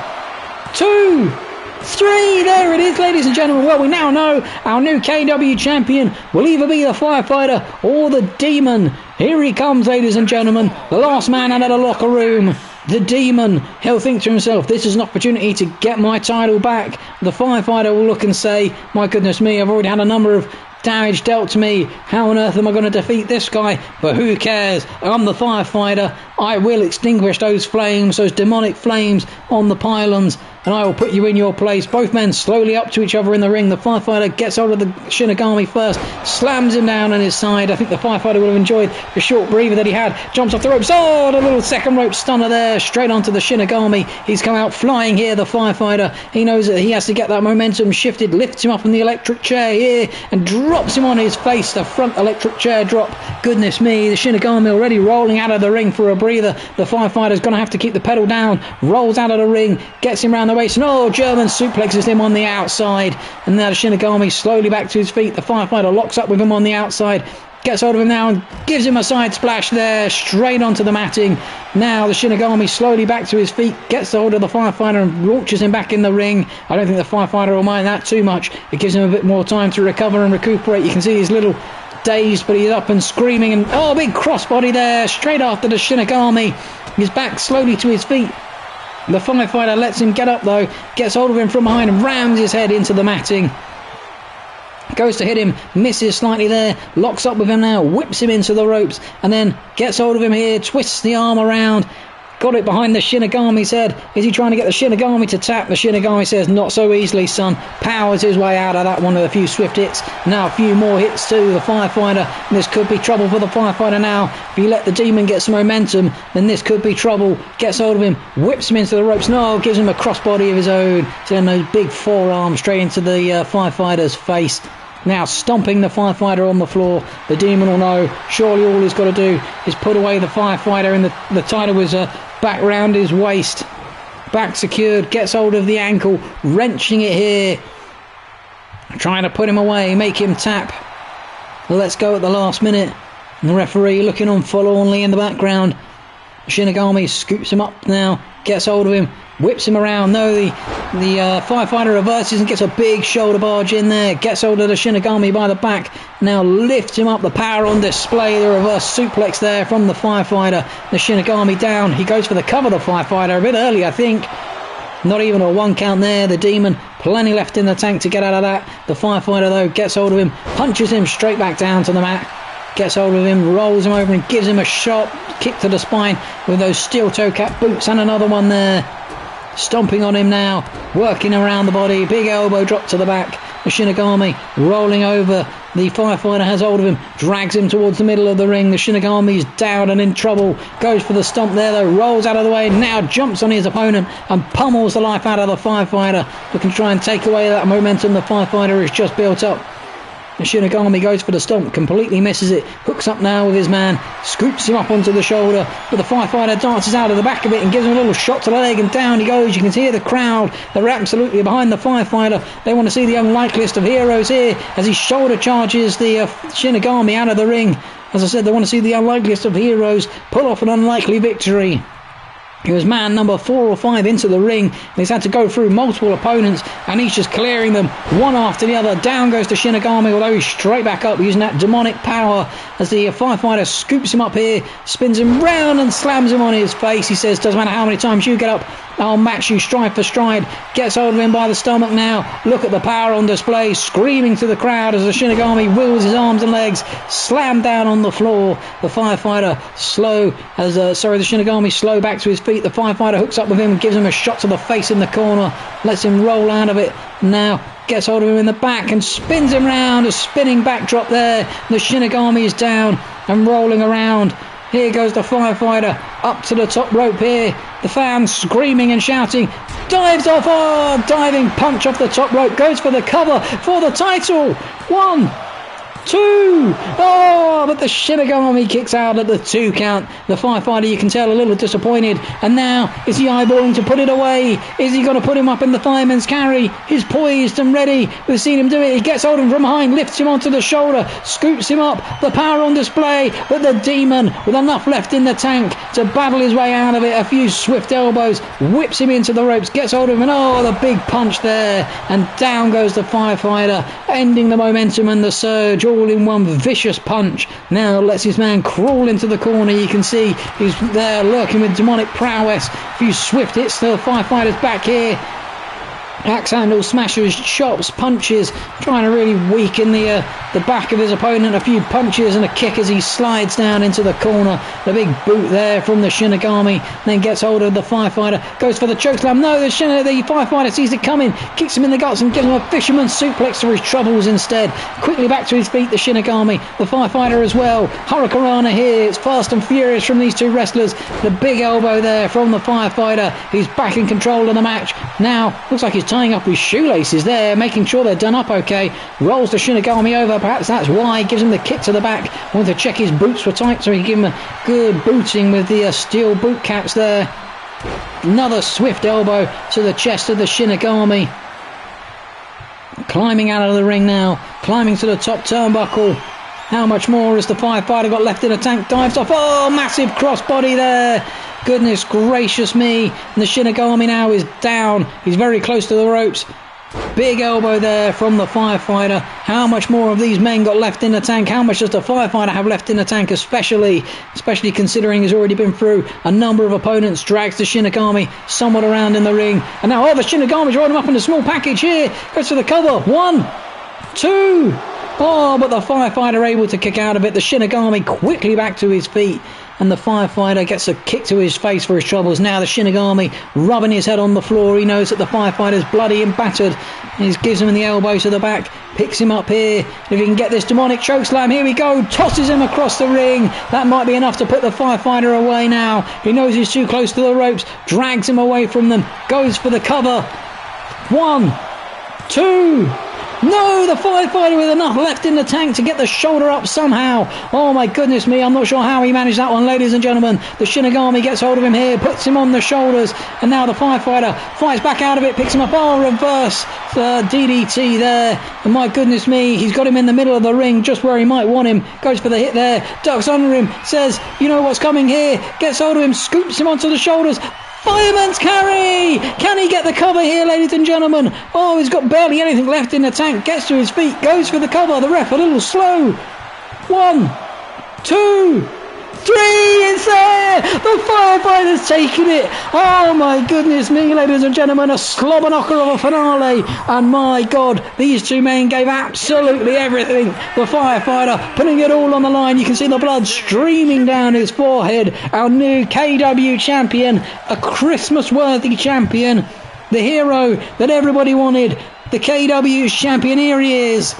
2, 3! There it is, ladies and gentlemen. Well, we now know our new KEW champion will either be the firefighter or the Demon. Here he comes, ladies and gentlemen. The last man out of the locker room. The Demon. He'll think to himself, this is an opportunity to get my title back. The firefighter will look and say, my goodness me, I've already had a number of damage dealt to me. How on earth am I going to defeat this guy? But who cares? I'm the firefighter. I will extinguish those flames, those demonic flames on the pylons, and I will put you in your place. Both men slowly up to each other in the ring. The firefighter gets hold of the Shinigami first, slams him down on his side. I think the firefighter would have enjoyed the short breather that he had. Jumps off the ropes. Oh, the little second rope stunner there, straight onto the Shinigami. He's come out flying here, the firefighter. He knows that he has to get that momentum shifted. Lifts him up in the electric chair here and drops him on his face. The front electric chair drop. Goodness me, the Shinigami already rolling out of the ring for a breather. The firefighter's going to have to keep the pedal down. Rolls out of the ring, gets him round the waist, and oh, German suplexes him on the outside. And now the Shinigami slowly back to his feet. The firefighter locks up with him on the outside. Gets hold of him now and gives him a side splash there, straight onto the matting. Now the Shinigami slowly back to his feet, gets hold of the firefighter and launches him back in the ring. I don't think the firefighter will mind that too much. It gives him a bit more time to recover and recuperate. You can see he's little dazed, but he's up and screaming, and oh, big crossbody there, straight after the Shinigami. He's back slowly to his feet. The firefighter lets him get up though, gets hold of him from behind and rams his head into the matting. Goes to hit him, misses slightly there, locks up with him now, whips him into the ropes, and then gets hold of him here, twists the arm around, got it behind the Shinigami's head. Is he trying to get the Shinigami to tap? The Shinigami says, not so easily, son. Powers his way out of that one with a few swift hits. Now a few more hits to the firefighter, and this could be trouble for the firefighter now. If you let the Demon get some momentum, then this could be trouble. Gets hold of him, whips him into the ropes. No, gives him a crossbody of his own. Then those big forearms straight into the firefighter's face. Now stomping the firefighter on the floor. The Demon will know surely all he's got to do is put away the firefighter, and the title was back round his waist, back secured. Gets hold of the ankle, wrenching it here, trying to put him away, make him tap. Let's go at the last minute, and the referee looking on forlornly in the background. Shinigami scoops him up now, gets hold of him, whips him around. No, the firefighter reverses and gets a big shoulder barge in there. Gets hold of the Shinigami by the back. Now lifts him up. The power on display. The reverse suplex there from the firefighter. The Shinigami down. He goes for the cover of the firefighter a bit early, I think. Not even a 1 count there. The Demon, plenty left in the tank to get out of that. The firefighter, though, gets hold of him, punches him straight back down to the mat. Gets hold of him, rolls him over and gives him a sharp kick to the spine with those steel toe cap boots, and another one there. stomping on him now, working around the body, big elbow drop to the back. The Shinigami rolling over. The firefighter has hold of him, drags him towards the middle of the ring. The Shinigami is down and in trouble. Goes for the stomp there though, rolls out of the way, now jumps on his opponent and pummels the life out of the firefighter. Looking to try and take away that momentum the firefighter has just built up. The Shinigami goes for the stomp, completely misses it, hooks up now with his man, scoops him up onto the shoulder, but the firefighter dances out of the back of it and gives him a little shot to the leg, and down he goes. You can hear the crowd, they're absolutely behind the firefighter. They want to see the unlikeliest of heroes here as he shoulder charges the Shinigami out of the ring. As I said, they want to see the unlikeliest of heroes pull off an unlikely victory. He was man number 4 or 5 into the ring, and he's had to go through multiple opponents, and he's just clearing them one after the other. Down goes the Shinigami, although he's straight back up using that demonic power as the firefighter scoops him up here, spins him round and slams him on his face. He says, doesn't matter how many times you get up, I'll match you stride for stride. Gets hold of him by the stomach now. Look at the power on display, screaming to the crowd as the Shinigami wiggles his arms and legs, slammed down on the floor. The firefighter the Shinigami slow back to his feet. The firefighter hooks up with him and gives him a shot to the face in the corner, lets him roll out of it. Now gets hold of him in the back and spins him round. A spinning backdrop there. The Shinigami is down and rolling around. Here goes the firefighter up to the top rope here. The fans screaming and shouting. Dives off. Oh, diving punch off the top rope. Goes for the cover for the title. 1, 2. Oh, but the Shinigami kicks out at the 2 count. The firefighter, you can tell, a little disappointed. And now, is he eyeballing to put it away? Is he going to put him up in the fireman's carry? He's poised and ready. We've seen him do it. He gets hold of him from behind, lifts him onto the shoulder, scoops him up. The power on display. But the demon, with enough left in the tank to battle his way out of it, a few swift elbows, whips him into the ropes, gets hold of him, and oh, the big punch there. And down goes the firefighter, ending the momentum and the surge all in one vicious punch. Now lets his man crawl into the corner. You can see he's there lurking with demonic prowess. A few swift hits to the firefighter's back here. Axe handles, smashes, chops, punches, trying to really weaken the back of his opponent. A few punches and a kick as he slides down into the corner. The big boot there from the Shinigami, then gets hold of the firefighter, goes for the chokeslam. No, the firefighter sees it coming, kicks him in the guts and gives him a fisherman's suplex for his troubles instead. Quickly back to his feet, the Shinigami, the firefighter as well. Hurricanrana here, it's fast and furious from these two wrestlers. The big elbow there from the firefighter. He's back in control of the match. Now, looks like he's tying up his shoelaces there, making sure they're done up okay. Rolls the Shinigami over, perhaps that's why. Gives him the kick to the back. Wanted to check his boots were tight, so he give him a good booting with the steel boot caps there. Another swift elbow to the chest of the Shinigami. Climbing out of the ring now, climbing to the top turnbuckle. How much more has the firefighter got left in the tank? Dives off. Oh, massive crossbody there. Goodness gracious me. And the Shinigami now is down. He's very close to the ropes. Big elbow there from the firefighter. How much more of these men got left in the tank? How much does the firefighter have left in the tank, especially considering he's already been through a number of opponents? Drags the Shinigami somewhat around in the ring. And now, the Shinigami's rolling him up in a small package here. Goes for the cover. 1, 2. Oh, but the firefighter able to kick out of it. The Shinigami quickly back to his feet. And the firefighter gets a kick to his face for his troubles. Now the Shinigami rubbing his head on the floor. He knows that the firefighter's bloody and battered. He gives him the elbow to the back. Picks him up here. If he can get this demonic chokeslam, here we go. Tosses him across the ring. That might be enough to put the firefighter away now. He knows he's too close to the ropes. Drags him away from them. Goes for the cover. 1, 2. No, the firefighter with enough left in the tank to get the shoulder up somehow. Oh my goodness me, I'm not sure how he managed that one, ladies and gentlemen. The Shinigami gets hold of him here, puts him on the shoulders, and now the firefighter fights back out of it, picks him up. Oh, reverse DDT there. And my goodness me, he's got him in the middle of the ring, just where he might want him. Goes for the hit there, ducks under him, says, you know what's coming here. Gets hold of him, scoops him onto the shoulders. Fireman's carry! Can he get the cover here, ladies and gentlemen? Oh, he's got barely anything left in the tank. Gets to his feet, goes for the cover. The ref a little slow. 1, 2, It's there! The firefighter's taken it! Oh my goodness me, ladies and gentlemen, a slobber knocker of a finale, and my God, these two men gave absolutely everything. The firefighter putting it all on the line. You can see the blood streaming down his forehead. Our new KEW champion, a Christmas-worthy champion, the hero that everybody wanted, the KEW champion. Here he is,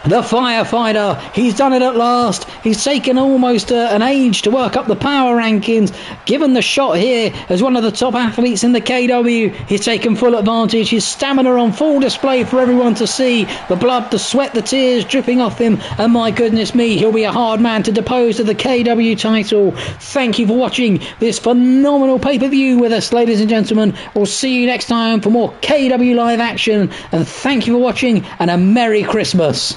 the firefighter. He's done it at last. He's taken almost an age to work up the power rankings. Given the shot here as one of the top athletes in the KEW, he's taken full advantage. His stamina on full display for everyone to see. The blood, the sweat, the tears dripping off him. And my goodness me, he'll be a hard man to depose to the KEW title. Thank you for watching this phenomenal pay-per-view with us, ladies and gentlemen. We'll see you next time for more KEW live action. And thank you for watching, and a Merry Christmas.